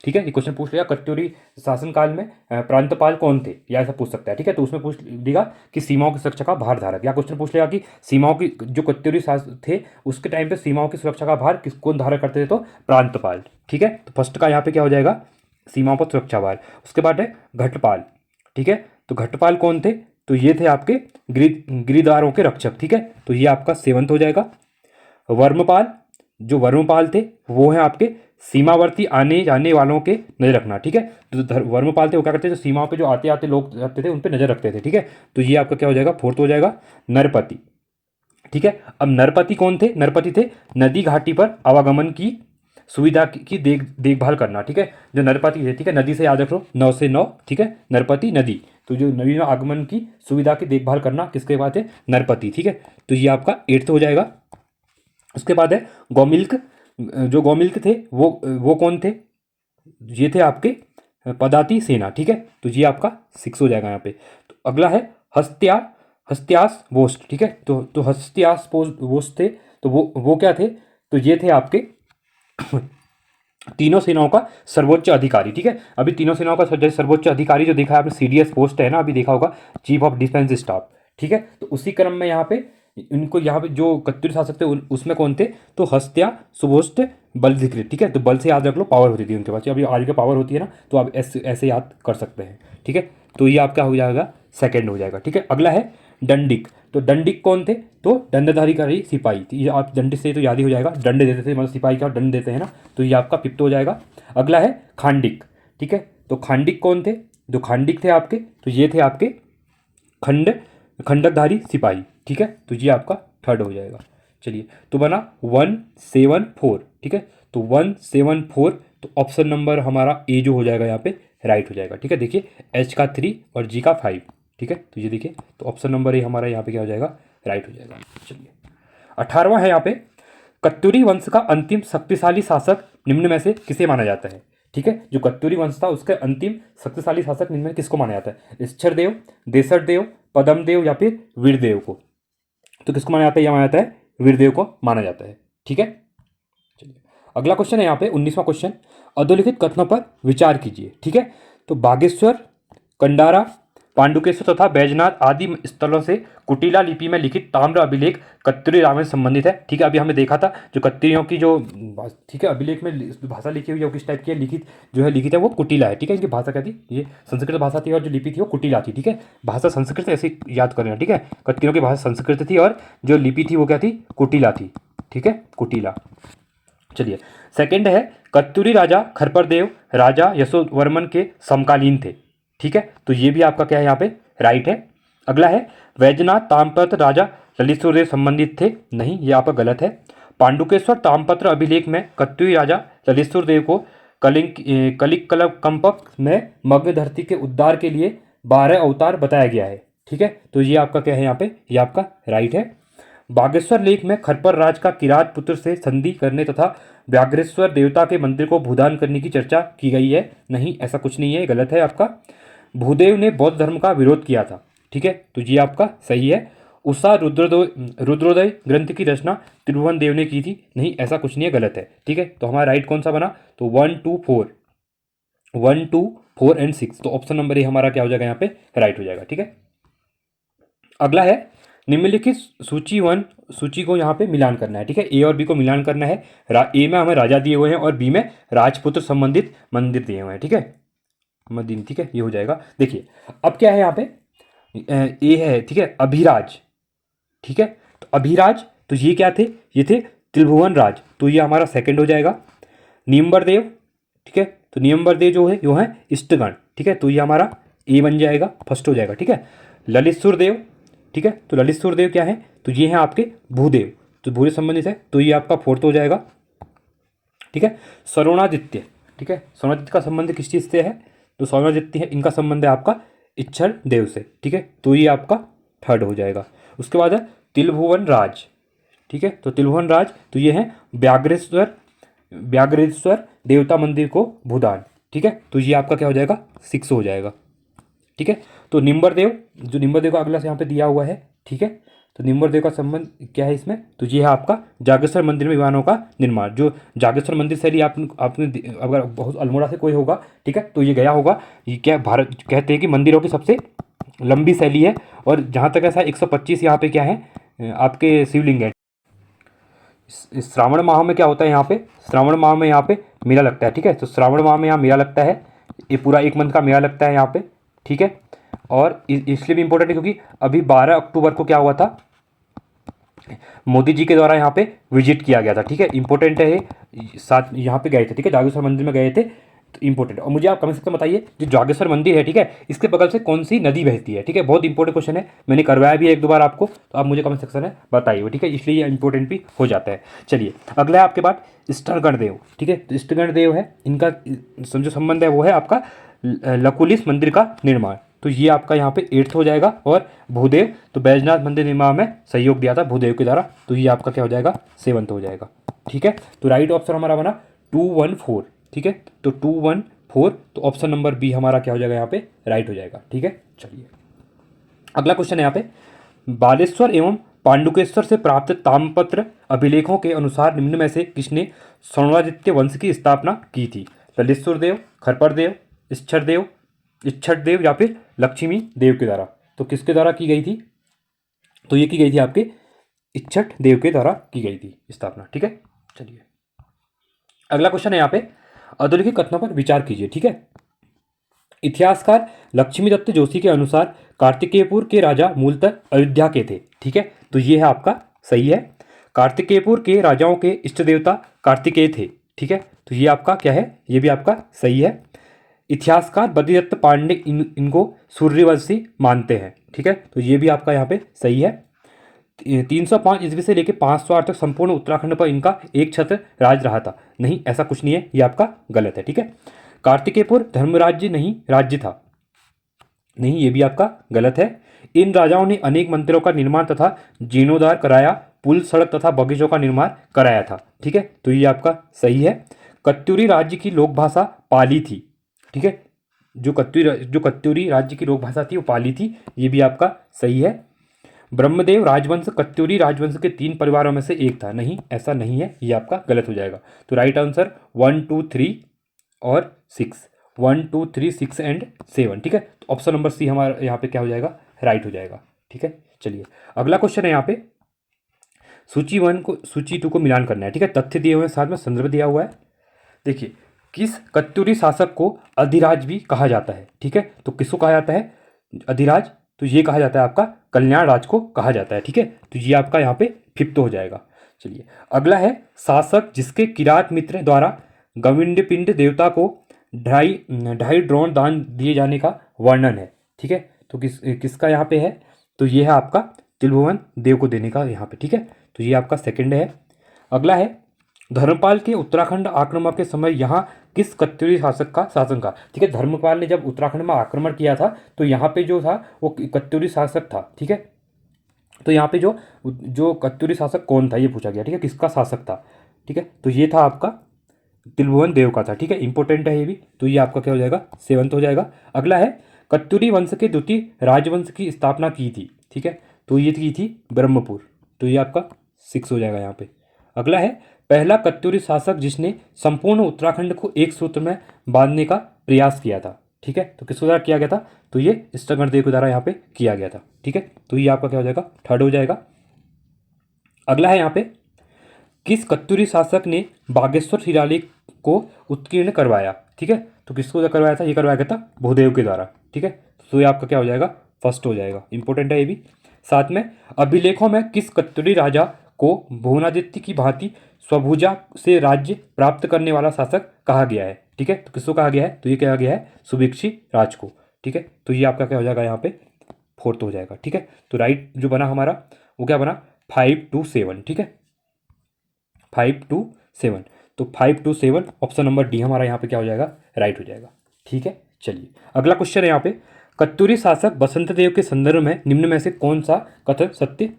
ठीक है, ये क्वेश्चन पूछ लिया कत्यूरी शासनकाल में प्रांतपाल कौन थे, या ऐसा पूछ सकता है। ठीक है, तो उसमें पूछ देगा कि सीमाओं की सुरक्षा का भारधारक, या क्वेश्चन पूछ लेगा कि सीमाओं की जो कत्यूरी थे उसके टाइम पे सीमाओं की सुरक्षा का भार कौन धारण करते थे, तो प्रांतपाल। ठीक है, तो फर्स्ट का यहाँ पे क्या हो जाएगा, सीमाओं पर सुरक्षा भार। उसके बाद है घटपाल। ठीक है, तो घटपाल कौन थे, तो ये थे आपके गिरिद्वारों के रक्षक। ठीक है, तो ये आपका 7th हो जाएगा। वर्मपाल, जो वर्मपाल थे वो हैं आपके सीमावर्ती आने जाने वालों के नजर रखना। ठीक है, तो वर्मपाल थे वो क्या करते थे, जो सीमाओं पे जो आते आते लोग रहते थे उन पे नजर रखते थे। ठीक है, तो ये आपका क्या हो जाएगा, 4th हो जाएगा। नरपति। ठीक है, अब नरपति कौन थे, नरपति थे नदी घाटी पर आवागमन की सुविधा की देखभाल करना। ठीक है, जो नरपति है, ठीक है, नदी से याद रख लो, 9 से 9। ठीक है, नरपति नदी, तो जो नदी में आगमन की सुविधा की देखभाल करना किसके बाद है, नरपति। ठीक है, तो ये आपका 8th हो जाएगा। उसके बाद है गौमिल्क, जो गौमिल्क थे वो कौन थे, ये थे आपके पदाती सेना। ठीक है, तो ये आपका 6 हो जाएगा यहाँ पे। तो अगला है हस्त्यास बोस्ट। ठीक है, तो हस्त्यास बोस्ट थे, तो वो क्या थे, तो ये थे आपके तीनों सेनाओं का सर्वोच्च अधिकारी। ठीक है, अभी तीनों सेनाओं का सर्वोच्च अधिकारी जो देखा है आपने, CDS पोस्ट है ना, अभी देखा होगा, चीफ ऑफ डिफेंस स्टाफ। ठीक है, तो उसी क्रम में यहाँ पे इनको यहाँ पे जो कत्यूरी शासक थे उसमें कौन थे, तो हस्त्या सुबोस्ट बलधिकृत। ठीक है, तो बल से याद रख लो, पावर होती थी उनके पास, अभी आगे पावर होती है ना, तो आप ऐसे याद कर सकते हैं। ठीक है, तो ये आपका हो जाएगा 2nd हो जाएगा। ठीक है, अगला है दंडिक। तो दंडिक कौन थे, तो दंडधारी सिपाही। तो ये आप दंड से तो याद ही हो जाएगा, दंड देते थे, मतलब सिपाही का दंड देते हैं ना, तो ये आपका 5th हो जाएगा। अगला है खांडिक। ठीक है, तो खांडिक कौन थे, जो खांडिक थे आपके, तो ये थे आपके खंडकधारी सिपाही। ठीक है, तो ये आपका 3rd हो जाएगा। चलिए, तो बना 174। ठीक है, तो 174, तो ऑप्शन नंबर हमारा ए जो हो जाएगा यहाँ पे राइट हो जाएगा। ठीक है, देखिए H का 3 और G का 5। ठीक है, तो ये देखिए, तो ऑप्शन नंबर ए हमारा यहाँ पे क्या हो जाएगा, राइट हो जाएगा। चलिए 18वां है यहाँ पे, कत्यूरी वंश का अंतिम शक्तिशाली शासक निम्न में से किसे माना जाता है। ठीक है, जो कत्यूरी वंश था उसके अंतिम शक्तिशाली शासक निम्न में किसको माना जाता है, इच्छरदेव, देसरदेव, पद्मदेव या फिर वीरदेव को। तो किसको माना जाता है, यह माना जाता है वीरदेव को माना जाता है। ठीक है, चलिए अगला क्वेश्चन है यहाँ पे 19वां क्वेश्चन, अधोलिखित कथनों पर विचार कीजिए। ठीक है, तो बागेश्वर, कंडारा, पांडुकेश्वर तथा बैजनाथ आदि स्थलों से कुटिला लिपि में लिखित ताम्र अभिलेख कत्यूरी रामायण से संबंधित है। ठीक है, अभी हमें देखा था जो कत्यूरियों की जो, ठीक है, अभिलेख में भाषा लिखी हुई है वो किस टाइप की है, लिखित है वो कुटिला है। ठीक है, इनकी भाषा क्या थी, ये संस्कृत भाषा थी और जो लिपि थी वो कुटिला थी। ठीक है, भाषा संस्कृत ऐसे याद करना। ठीक है, कत्यूरियों की भाषा संस्कृत थी और जो लिपि थी वो क्या थी, कुटिला थी। ठीक है, कुटिला। चलिए 2nd है, कत्यूरी राजा खरपरदेव राजा यशोवर्मन के समकालीन थे। ठीक है, तो ये भी आपका क्या है यहाँ पे राइट है। अगला है, वैजनाथ ताम्रपत्र राजा ललितसुरदेव संबंधित थे, नहीं, ये आपका गलत है। पांडुकेश्वर ताम्रपत्र अभिलेख में कत्यूरी राजा ललितसुरदेव को कलिकलकंपक में मग्न धरती के उद्धार के लिए 12 अवतार बताया गया है। ठीक है, तो ये आपका क्या है यहाँ पे, ये आपका राइट है। बागेश्वर लेख में खरपर राज का किरात पुत्र से संधि करने तथा व्याघ्रेश्वर देवता के मंदिर को भूदान करने की चर्चा की गई है, नहीं, ऐसा कुछ नहीं है, गलत है आपका। भूदेव ने बौद्ध धर्म का विरोध किया था। ठीक है, तो ये आपका सही है। उषा रुद्रोदय ग्रंथ की रचना त्रिभुवन देव ने की थी, नहीं, ऐसा कुछ नहीं है, गलत है। ठीक है, तो हमारा राइट कौन सा बना, तो 1 2 4, 1 2 4 एंड 6, तो ऑप्शन नंबर ए हमारा क्या हो जाएगा यहाँ पे राइट हो जाएगा। ठीक है, अगला है निम्नलिखित सूची को यहाँ पे मिलान करना है। ठीक है, ए और बी को मिलान करना है। ए में हमें राजा दिए हुए हैं और बी में राजपुत्र संबंधित मंदिर दिए हुए हैं। ठीक है, मदीन, ठीक है, ये हो जाएगा। देखिए अब क्या है यहाँ पे, ए है, ठीक है, अभिराज। ठीक है, तो अभिराज, तो ये क्या थे, ये थे त्रिभुवन राज, तो ये हमारा सेकंड हो जाएगा। नीमबरदेव, ठीक है, तो नीमबरदेव जो है इष्टगण। ठीक है, तो ये हमारा ए बन जाएगा, फर्स्ट हो जाएगा। ठीक है, ललित देव, ठीक है, तो ललित देव क्या है, तो ये हैं आपके भूदेव, तो भूदेव संबंधित है, तो ये आपका फोर्थ हो जाएगा। ठीक है, स्वरोणादित्य, ठीक है, स्वरोणादित्य का संबंध किस चीज़ से है, तो स्वरोणादित्य है, इनका संबंध है आपका इच्छर देव से। ठीक है, तो ये आपका थर्ड हो जाएगा। उसके बाद है तिलभुवन राज। ठीक है, तो तिलभुवन राज, तो ये है व्याघ्रेश्वर देवता मंदिर को भूदान। ठीक है, तो ये आपका क्या हो जाएगा, 6 हो जाएगा। ठीक है, तो निम्बरदेव, जो निम्बरदेव का अगला से यहाँ पे दिया हुआ है। ठीक है, तो निम्बरदेव का संबंध क्या है इसमें, तो ये है आपका जागेश्वर मंदिर में विमानों का निर्माण। जो जागेश्वर मंदिर शैली आपने अगर बहुत अल्मोड़ा से कोई होगा, ठीक है, तो ये गया होगा। ये क्या भारत कहते हैं कि मंदिरों की सबसे लंबी शैली है, और जहाँ तक ऐसा 125 यहाँ पे क्या है आपके शिवलिंग है। श्रावण माह में क्या होता है यहाँ पे, श्रावण माह में यहाँ पे मेला लगता है। ठीक है, तो श्रावण माह में यहाँ मेला लगता है, ये पूरा 1 मंथ का मेला लगता है यहाँ पे। ठीक है, और इसलिए भी इम्पोर्टेंट है क्योंकि अभी 12 अक्टूबर को क्या हुआ था, मोदी जी के द्वारा यहाँ पे विजिट किया गया था। ठीक है, इंपॉर्टेंट है, साथ यहाँ पे गए थे। ठीक है, जागेश्वर मंदिर में गए थे, तो इंपॉर्टेंट। और मुझे आप कमेंट सेक्शन में बताइए, जो जागेश्वर मंदिर है, ठीक है, इसके बगल से कौन सी नदी बहती है। ठीक है, बहुत इंपॉर्टेंट क्वेश्चन है, मैंने करवाया भी है 1 2 बार आपको, तो आप मुझे कमेंट सेक्शन में बताइए। ठीक है, इसलिए ये इंपॉर्टेंट भी हो जाता है। चलिए अगला है आपके बाद इष्टगण देव। ठीक है, तो इष्टगण देव है, इनका जो संबंध है वो है आपका लकुलिस मंदिर का निर्माण, तो ये आपका यहाँ पे 8th हो जाएगा। और भूदेव, तो बैजनाथ मंदिर निर्माण में सहयोग दिया था भूदेव के द्वारा, तो ये आपका क्या हो जाएगा, 7th हो जाएगा। ठीक है, तो राइट ऑप्शन हमारा बना 2 1 4। ठीक है, तो 2 1 4, तो ऑप्शन नंबर बी हमारा क्या हो जाएगा, यहाँ पे राइट हो जाएगा। ठीक है, चलिए अगला क्वेश्चन है यहाँ पे, बालेश्वर एवं पांडुकेश्वर से प्राप्त ताम्रपत्र अभिलेखों के अनुसार निम्न में से किसने स्वर्ण वंश की स्थापना की थी। ललितेश्वर देव, खरपर देव, इच्छर देव या फिर लक्ष्मी देव के द्वारा, तो किसके द्वारा की गई थी, तो ये की गई थी आपके इच्छट देव के द्वारा की गई थी स्थापना। ठीक है, चलिए अगला क्वेश्चन है यहाँ पे, अधोलिखित कथनों पर विचार कीजिए। ठीक है, इतिहासकार लक्ष्मी दत्त जोशी के अनुसार कार्तिकेयपुर के राजा मूलतः अयोध्या के थे। ठीक है, तो ये है आपका सही है, कार्तिकेयपुर के राजाओं के इष्ट देवता कार्तिकेय थे। ठीक है, तो ये आपका क्या है, ये भी आपका सही है। इतिहासकार बद्रीदत्त पांडे इनको सूर्यवंशी मानते हैं। ठीक है, तो ये भी आपका यहाँ पे सही है। 305 ईस्वी से लेकर 508 तक संपूर्ण उत्तराखंड पर इनका एक छत्र राज रहा था। नहीं, ऐसा कुछ नहीं है, ये आपका गलत है। ठीक है, कार्तिकेयपुर धर्मराज्य नहीं, राज्य था। नहीं, ये भी आपका गलत है। इन राजाओं ने अनेक मंदिरों का निर्माण तथा जीर्णोद्धार कराया, पुल, सड़क तथा बगीचों का निर्माण कराया था। ठीक है, तो ये आपका सही है। कत्यूरी राज्य की लोक भाषा पाली थी। ठीक है, जो कत्यूरी राज्य की लोक भाषा थी वो पाली थी, ये भी आपका सही है। ब्रह्मदेव राजवंश कत्यूरी राजवंश के 3 परिवारों में से एक था। नहीं, ऐसा नहीं है, ये आपका गलत हो जाएगा। तो राइट आंसर 1 2 3 और 6, 1 2 3 6 एंड 7। ठीक है, तो ऑप्शन नंबर सी हमारा यहाँ पे क्या हो जाएगा, राइट हो जाएगा। ठीक है, चलिए अगला क्वेश्चन है यहाँ पे, सूची 1 को सूची 2 को मिलान करना है। ठीक है, तथ्य दिए हुए हैं, साथ में संदर्भ दिया हुआ है। देखिए, किस कत्यूरी शासक को अधिराज भी कहा जाता है। ठीक है, तो किसको कहा जाता है अधिराज, तो ये कहा जाता है आपका कल्याण राज को कहा जाता है। ठीक है, तो ये आपका यहाँ पे 5th हो जाएगा। चलिए अगला है, शासक जिसके किरात मित्र द्वारा गोविंदपिंड देवता को ढाई ड्रोन दान दिए जाने का वर्णन है। ठीक है, तो किसका यहाँ पे है, तो ये है आपका त्रिभुवन देव को देने का यहाँ पे। ठीक है, तो ये आपका सेकंड है। अगला है, धर्मपाल के उत्तराखंड आक्रमण के समय यहाँ किस कत्यूरी शासक का शासन था। ठीक है, धर्मपाल ने जब उत्तराखंड में आक्रमण किया था तो यहाँ पे जो था वो कत्यूरी शासक था। ठीक है, तो यहाँ पे जो कत्यूरी शासक कौन था ये पूछा गया। ठीक है, किसका शासक था। ठीक है, तो ये था आपका त्रिभुवन देव का था। ठीक है, इंपॉर्टेंट है ये भी, तो ये आपका क्या हो जाएगा, 7th हो जाएगा। अगला है, कत्यूरी वंश के द्वितीय राजवंश की स्थापना की थी। ठीक है, तो ये की थी ब्रह्मपुर, तो ये आपका 6 हो जाएगा यहाँ पे। अगला है पहला कत्यूरी शासक जिसने संपूर्ण उत्तराखंड को एक सूत्र में बांधने का प्रयास किया था। ठीक है, तो किसके द्वारा किया गया था? तो ये स्थगनदेव के द्वारा यहाँ पे किया गया था। ठीक है, तो ये आपका क्या हो जाएगा? थर्ड हो जाएगा। अगला है यहाँ पे किस कत्यूरी शासक ने बागेश्वर शिलालेख को उत्कीर्ण करवाया? ठीक है, तो किसको करवाया था? ये करवाया गया था भूदेव के द्वारा। ठीक है, तो ये आपका क्या हो जाएगा? फर्स्ट हो जाएगा। इंपॉर्टेंट है ये भी। साथ में अभिलेखों में किस कत्यूरी राजा को भुवनादित्य की भांति स्वभुजा से राज्य प्राप्त करने वाला शासक कहा गया है? ठीक है, तो किसको कहा गया है? तो ये कहा गया है सुभिक्षी राज को। ठीक है, तो ये आपका क्या हो जाएगा? यहाँ पे फोर्थ हो जाएगा। ठीक है, तो राइट जो बना हमारा वो क्या बना? 5-7। ठीक है, 5-7। तो 5-7 ऑप्शन नंबर डी हमारा यहाँ पे क्या हो जाएगा? राइट हो जाएगा। ठीक है, चलिए अगला क्वेश्चन है यहाँ पे कत्यूरी शासक बसंतदेव के संदर्भ में निम्न में से कौन सा कथन सत्य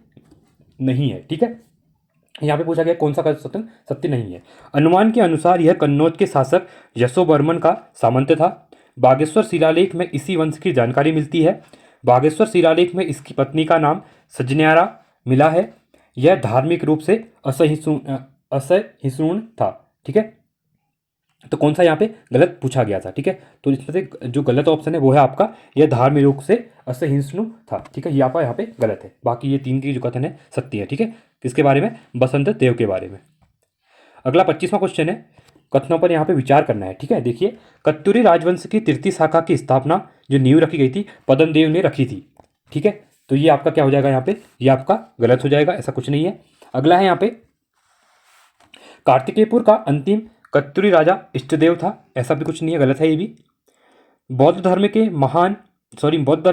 नहीं है? ठीक है, यहाँ पे पूछा गया कौन सा कथन सत्य नहीं है। अनुमान के अनुसार यह कन्नौज के शासक यशोवर्मन का सामंत था। बागेश्वर शिलालेख में इसी वंश की जानकारी मिलती है। बागेश्वर शिलालेख में इसकी पत्नी का नाम सजन्यारा मिला है। यह धार्मिक रूप से असहिष्णु था। ठीक है, तो कौन सा यहाँ पे गलत पूछा गया था? ठीक है, तो इसमें से जो गलत ऑप्शन है वो है आपका यह धार्मिक रूप से असहिष्णु था। ठीक है, ये आपका यहाँ पे गलत है। बाकी ये तीन की जो कथन है सत्य है। ठीक है, किसके बारे में? बसंत देव के बारे में। अगला 25वां क्वेश्चन है, कथनों पर यहाँ पे विचार करना है। ठीक है, देखिए कत्यूरी राजवंश की तृतीय शाखा की स्थापना जो नींव रखी गई थी पद्मदेव ने रखी थी। ठीक है, तो ये आपका क्या हो जाएगा? यहाँ पे ये आपका गलत हो जाएगा, ऐसा कुछ नहीं है। अगला है यहाँ पे कार्तिकेयपुर का अंतिम कत्यूरी राजा इष्टदेव था, ऐसा भी कुछ नहीं है, गलत है ये भी। बौद्ध धर्म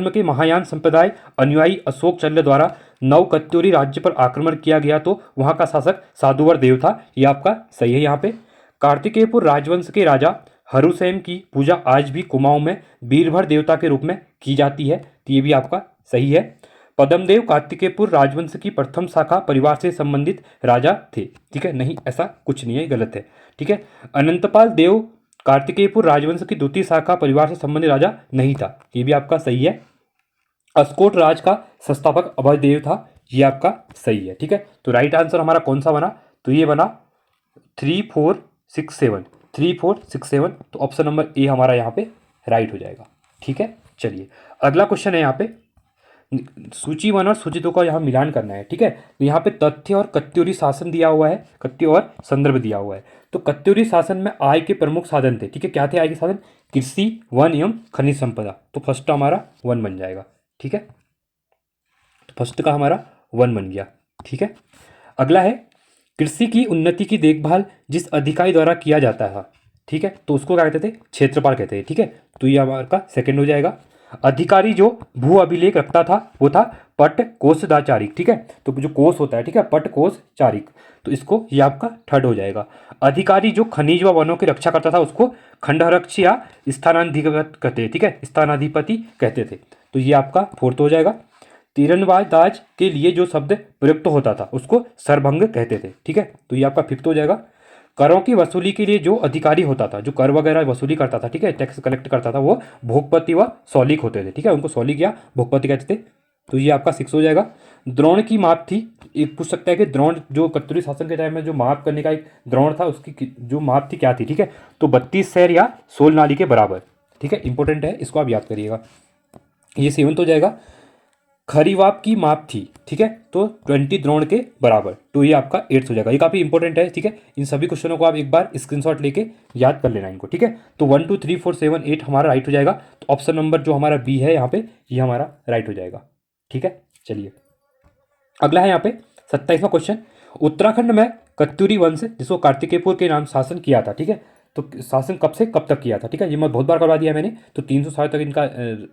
के महायान संप्रदाय अनुयायी अशोक चल्ल द्वारा नव कत्यूरी राज्य पर आक्रमण किया गया तो वहां का शासक साधुवर देव था, ये आपका सही है। यहाँ पे कार्तिकेयपुर राजवंश के राजा हरुसेन की पूजा आज भी कुमाऊं में बीरभर देवता के रूप में की जाती है, तो ये भी आपका सही है। पद्मदेव कार्तिकेयपुर राजवंश की प्रथम शाखा परिवार से संबंधित राजा थे। ठीक है, नहीं ऐसा कुछ नहीं है, गलत है। ठीक है, अनंतपाल देव कार्तिकेयपुर राजवंश की द्वितीय शाखा परिवार से संबंधित राजा नहीं था, ये भी आपका सही है। अस्कोट राज का संस्थापक अभयदेव था, ये आपका सही है। ठीक है, तो राइट आंसर हमारा कौन सा बना? तो ये बना 3-4-6-7। 3-4-6-7, तो ऑप्शन नंबर ए हमारा यहाँ पे राइट हो जाएगा। ठीक है, चलिए अगला क्वेश्चन है यहाँ पे सूची 1 और सूची 2 का यहाँ मिलान करना है। ठीक है, तो यहाँ पे तथ्य और कत्यूरी शासन दिया हुआ है, तथ्य और संदर्भ दिया हुआ है। तो कत्यूरी शासन में आय के प्रमुख साधन थे। ठीक है, क्या थे आय के साधन? कृषि, वन एवं खनिज संपदा। तो फर्स्ट हमारा 1 बन जाएगा। ठीक है, तो फर्स्ट का हमारा 1 बन गया। ठीक है, अगला है कृषि की उन्नति की देखभाल जिस अधिकारी द्वारा किया जाता था। ठीक है, तो उसको क्या कहते थे? क्षेत्रपाल कहते हैं। ठीक है, तो ये हमारा सेकंड हो जाएगा। अधिकारी जो भू अभिलेख रखता था वो था पट कोषदाचारिक। ठीक है, तो जो कोष होता है, ठीक है, पट कोषचारिक, तो इसको ये आपका थर्ड हो जाएगा। अधिकारी जो खनिज व वनों की रक्षा करता था उसको खंडहरक्ष या स्थानाधिपति कहते हैं। ठीक है, स्थानाधिपति कहते थे, तो ये आपका फोर्थ हो जाएगा। तीरंदाज के लिए जो शब्द प्रयुक्त होता था उसको सरभंग कहते थे। ठीक है, तो ये आपका फिफ्थ हो जाएगा। करों की वसूली के लिए जो अधिकारी होता था, जो कर वगैरह वसूली करता था, ठीक है, टैक्स कलेक्ट करता था, वो भोगपति व सौलिक होते थे। ठीक है, उनको सौलिक या भोगपति कहते थे, तो ये आपका 6 हो जाएगा। द्रोण की माप थी, एक पूछ सकता है कि द्रोण जो कत्यूरी शासन के टाइम में जो माप करने का एक द्रोण था उसकी जो माप थी क्या थी? ठीक है, तो 32 सैर या 16 नाली के बराबर। ठीक है, इंपॉर्टेंट है, इसको आप याद करिएगा। ये 7 हो जाएगा। खरीवाप की माप थी, ठीक है, तो 20 द्रोण के बराबर, तो ये आपका 8 हो जाएगा। ये काफ़ी इंपॉर्टेंट है। ठीक है, इन सभी क्वेश्चनों को आप एक बार स्क्रीनशॉट लेके याद कर लेना इनको। ठीक है, तो 1 2 3 4 7 8 हमारा राइट हो जाएगा। तो ऑप्शन नंबर जो हमारा बी है यहाँ पे, ये हमारा राइट हो जाएगा। ठीक है, चलिए अगला है यहाँ पे 27वां क्वेश्चन। उत्तराखंड में कत्यूरी वंश जिसको कार्तिकेयपुर के नाम शासन किया था। ठीक है, तो शासन कब से कब तक किया था? ठीक है, ये मैं बहुत बार करवा दिया मैंने। तो 300 साल तक इनका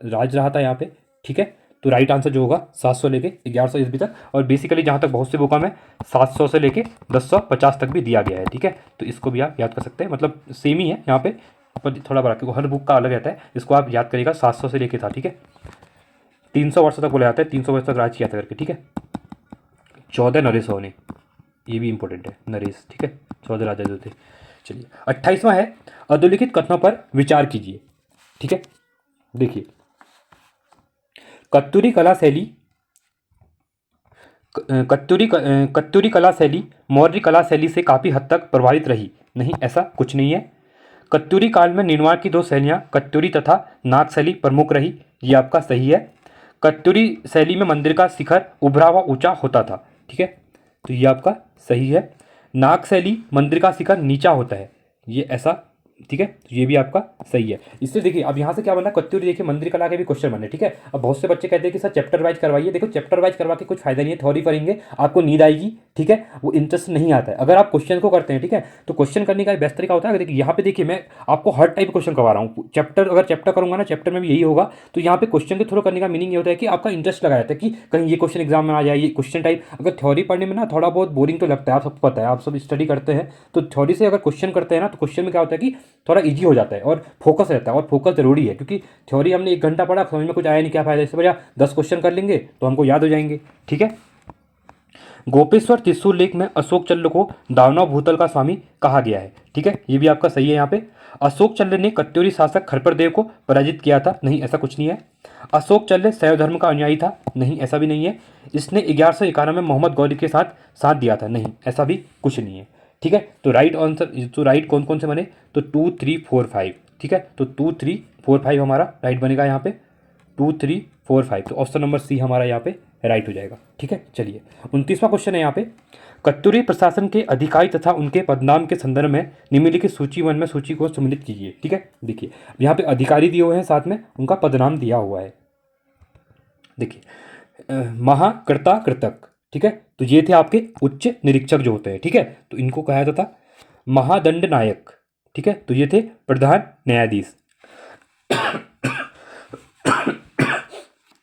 राज रहा था यहाँ पे। ठीक है, तो राइट आंसर जो होगा 700 लेके 1100 ईस्वी तक, और बेसिकली जहाँ तक बहुत से बुकों में 700 से लेके 1050 तक भी दिया गया है। ठीक है, तो इसको भी आप याद कर सकते हैं, मतलब सेम ही है यहाँ पे, पर थोड़ा बड़ा क्योंकि हर बुक का अलग रहता है। इसको आप याद करिएगा, 700 से लेके था। ठीक है, 300 वर्षों तक बोला जाता है, 300 वर्ष तक राज किया था करके। ठीक है, 14 नरेशों ने, ये भी इंपॉर्टेंट है, नरेश। ठीक है, 14 राजा जो थे। चलिए 28वां है अधोलिखित कथनों पर विचार कीजिए। ठीक है, देखिए कत्यूरी कला शैली कत्यूरी कला शैली मौर्य कला शैली से काफ़ी हद तक प्रभावित रही। नहीं, ऐसा कुछ नहीं है। कत्यूरी काल में निर्माण की दो शैलियाँ कत्यूरी तथा नाग शैली प्रमुख रही। ये आपका सही है। कत्यूरी शैली में मंदिर का शिखर उभरा हुआ ऊंचा होता था। ठीक है, तो ये आपका सही है। नाग शैली मंदिर का शिखर नीचा होता है, ये ऐसा। ठीक है, तो ये भी आपका सही है। इससे देखिए अब यहाँ से क्या बना, कत्यूरी देखिए मंदिर कला के भी क्वेश्चन बने। ठीक है, अब बहुत से बच्चे कहते हैं कि सर चैप्टर वाइज करवाइए। देखो चैप्टर वाइज करवा के कुछ फायदा नहीं है, थ्योरी पढ़ेंगे आपको नींद आएगी। ठीक है, वो इंटरेस्ट नहीं आता है। अगर आप क्वेश्चन को करते हैं, ठीक है, तो क्वेश्चन करने का एक बेस्ट तरीका होता है। देखिए यहाँ पे देखिए मैं आपको हर टाइप क्वेश्चन करवा रहा हूँ। चैप्टर अगर चैप्टर करूँगा ना, चैप्टर में भी यही होगा। तो यहाँ पे क्वेश्चन के थ्रू करने का मीनिंग ये होता है कि आपका इंटरेस्ट लगा जाता है कि कहीं ये क्वेश्चन एग्जाम में आ जाए, ये क्वेश्चन टाइप। अगर थ्योरी पढ़ने में ना थोड़ा बहुत बोरिंग तो लगता है, आप सबको पता है, आप सब स्टडी करते हैं, तो थ्योरी से अगर क्वेश्चन करते हैं ना, तो क्वेश्चन में क्या होता है कि थोड़ा ईजी हो जाता है और फोकस रहता है। और फोकस जरूरी है, क्योंकि थ्योरी हमने 1 घंटा पढ़ा, समझ में कुछ आया नहीं, क्या फायदा। इससे बढ़िया 10 क्वेश्चन कर लेंगे तो हमको याद हो जाएंगे। ठीक है, गोपेश्वर त्रिशूल लेख में अशोक चल्ल को दानव भूतल का स्वामी कहा गया है। ठीक है, ये भी आपका सही है। यहाँ पे अशोक चल्ल ने कत्यूरी शासक खरपरदेव को पराजित किया था। नहीं, ऐसा कुछ नहीं है। अशोक चल्ल शैव धर्म का अनुयायी था। नहीं, ऐसा भी नहीं है। इसने 1191 में मोहम्मद गौरी के साथ साथ दिया था। नहीं, ऐसा भी कुछ नहीं है। ठीक है, तो राइट आंसर, तो राइट कौन कौन से बने, तो 2, 3, 4, 5। ठीक है, तो 2, 3, 4, 5 हमारा राइट बनेगा यहाँ पे। 2, 3, 4, 5, तो ऑप्शन नंबर सी हमारा यहाँ पे राइट हो जाएगा। ठीक है, चलिए 29वां क्वेश्चन है यहाँ पे। कत्यूरी प्रशासन के अधिकारी तथा उनके पदनाम के संदर्भ में निम्नलिखित सूची 1 में सूची को सम्मिलित कीजिए। ठीक है, देखिए यहाँ पे अधिकारी दिए हुए हैं, साथ में उनका पदनाम दिया हुआ है। देखिए महाकर्ता कृतक, ठीक है, तो ये थे आपके उच्च निरीक्षक जो होते हैं। ठीक है, तो इनको कहा जाता था महादंड नायक। ठीक है, तो ये थे प्रधान न्यायाधीश।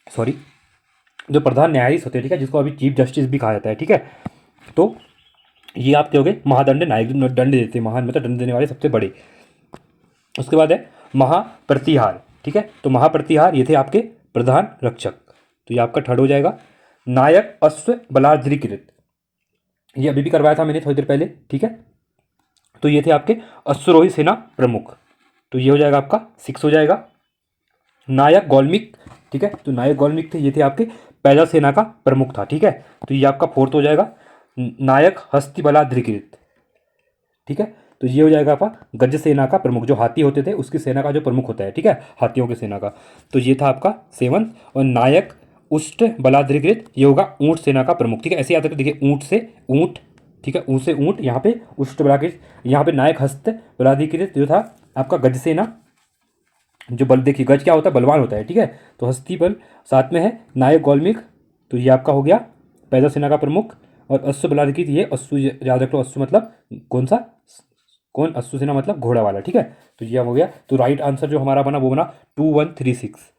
सॉरी, जो प्रधान न्यायाधीश होते हैं, ठीक है, जिसको अभी चीफ जस्टिस भी कहा जाता है। ठीक है, तो ये आपके हो गए महादंड नायक, जो दंड देते हैं, महान मतलब दंड देने वाले सबसे बड़े। उसके बाद है महाप्रतिहार। ठीक है, तो महाप्रतिहार ये थे आपके प्रधान रक्षक, तो ये आपका थर्ड हो जाएगा। नायक अश्व बलाधिकृत, ये अभी भी करवाया था मैंने थोड़ी देर पहले। ठीक है, तो ये थे आपके अश्वरोही सेना प्रमुख, तो ये हो जाएगा आपका 6 हो जाएगा। नायक गौल्मिक, ठीक है, तो नायक गौल्मिक थे, ये थे आपके पैदल सेना का प्रमुख था। ठीक है, तो ये आपका 4th हो जाएगा। नायक हस्ती बलाधिकृत, ठीक है, तो ये हो जाएगा आपका गज सेना का प्रमुख, जो हाथी होते थे उसकी सेना का जो प्रमुख होता है। ठीक है, हाथियों की सेना का, तो ये था आपका 7th। और नायक उष्ट बलाधिकृत, ये होगा ऊंट सेना का प्रमुख। ठीक है, ऐसे याद रखिए, देखिए ऊंट से ऊंट, ठीक है, ऊंट से ऊंट, यहाँ पे उष्ट बलाधिकृत, यहाँ पे नायक हस्त बलाधिकृत जो था आपका गज सेना, जो बल, देखिए गज क्या होता है, बलवान होता है। ठीक है, तो हस्ती बल, साथ में है नायक गौल्मिक, तो ये आपका हो गया पैदल सेना का प्रमुख। और अश्व बलाधिकृत, ये अश्व याद रख लो, अश्व मतलब कौन सा, कौन, अश्व सेना मतलब घोड़ा वाला। ठीक है, तो ये हो गया। तो राइट आंसर जो हमारा बना वो बना 2136,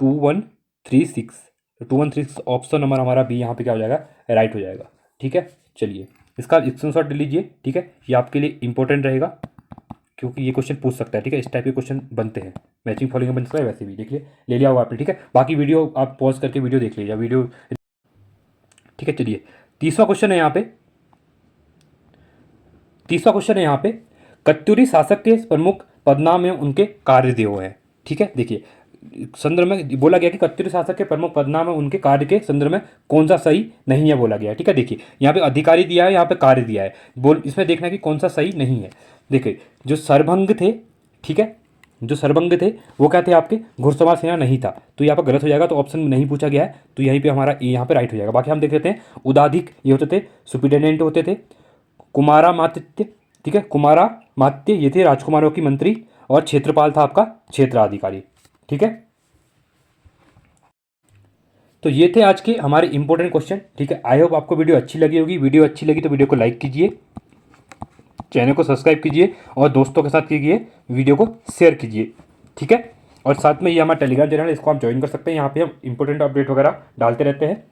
2136, 2136 ऑप्शन नंबर हमारा बी यहाँ पे क्या हो जाएगा, राइट हो जाएगा। ठीक है, चलिए इसका स्क्रीनशॉट ले लीजिए। ठीक है, ये आपके लिए इंपॉर्टेंट रहेगा, क्योंकि ये क्वेश्चन पूछ सकता है। ठीक है, इस टाइप के क्वेश्चन बनते हैं, मैचिंग फॉलोइंग बन सकता है, वैसे भी देख लिए, ले लिया होगा आपने। ठीक है, बाकी वीडियो आप पॉज करके वीडियो देख लीजिए, वीडियो। ठीक है, चलिए 30वां क्वेश्चन है यहाँ पे। 30वां क्वेश्चन है यहाँ पे, कत्यूरी शासक के प्रमुख पदनाम में उनके कार्य दिए हुए हैं। ठीक है, देखिए संदर्भ में बोला गया कि कत्यूरी शासक के प्रमुख पदनाम में उनके कार्य के संदर्भ में कौन सा सही नहीं है बोला गया है। ठीक है, देखिए यहाँ पे अधिकारी दिया है, यहाँ पे कार्य दिया है, बोल इसमें देखना है कि कौन सा सही नहीं है। देखिए जो सरभंग थे, ठीक है, जो सरभंग थे वो क्या थे आपके, घुड़सवार सेना नहीं था, तो यहाँ पर गलत हो जाएगा, तो ऑप्शन में नहीं पूछा गया है, तो यहीं पे हमारा ए यहाँ पे राइट हो जाएगा। बाकी हम देख लेते हैं, उदाधिक ये होते थे, सुप्रिटेंडेंट होते थे। कुमारा मात्य, ठीक है, कुमारा मात्य ये थे राजकुमारों की मंत्री। और क्षेत्रपाल था आपका क्षेत्राधिकारी। ठीक है, तो ये थे आज के हमारे इंपॉर्टेंट क्वेश्चन। ठीक है, आई होप आपको वीडियो अच्छी लगी होगी। वीडियो अच्छी लगी तो वीडियो को लाइक कीजिए, चैनल को सब्सक्राइब कीजिए और दोस्तों के साथ कीजिए, वीडियो को शेयर कीजिए। ठीक है, और साथ में ये हमारा टेलीग्राम चैनल है, इसको आप ज्वाइन कर सकते हैं। यहाँ पे हम इंपॉर्टेंट अपडेट वगैरह डालते रहते हैं।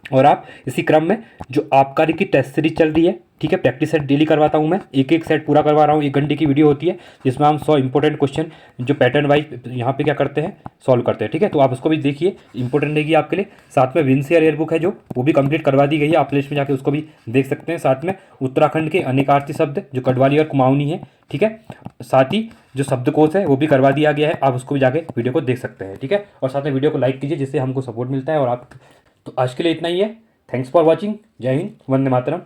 और आप इसी क्रम में जो आबकारी की टेस्ट सीरीज चल रही है, ठीक है, प्रैक्टिस सेट डेली करवाता हूँ मैं, एक एक सेट पूरा करवा रहा हूँ। 1 घंटे की वीडियो होती है जिसमें हम 100 इंपॉर्टेंट क्वेश्चन जो पैटर्न वाइज यहाँ पे क्या करते हैं, सॉल्व करते हैं। ठीक है, तो आप उसको भी देखिए, इंपॉर्टेंट रहेगी आपके लिए। साथ में विंसियर एयर बुक है जो, वो भी कंप्लीट करवा दी गई है, आप प्लेलिस्ट में जाकर उसको भी देख सकते हैं। साथ में उत्तराखंड के अनेकार्थी शब्द जो कड़वाली और कुमाऊनी है, ठीक है, साथ ही जो शब्दकोश है वो भी करवा दिया गया है, आप उसको भी जाके वीडियो को देख सकते हैं। ठीक है, और साथ में वीडियो को लाइक कीजिए जिससे हमको सपोर्ट मिलता है। और आप, तो आज के लिए इतना ही है। Thanks for watching. जय हिंद, वंदे मातरम।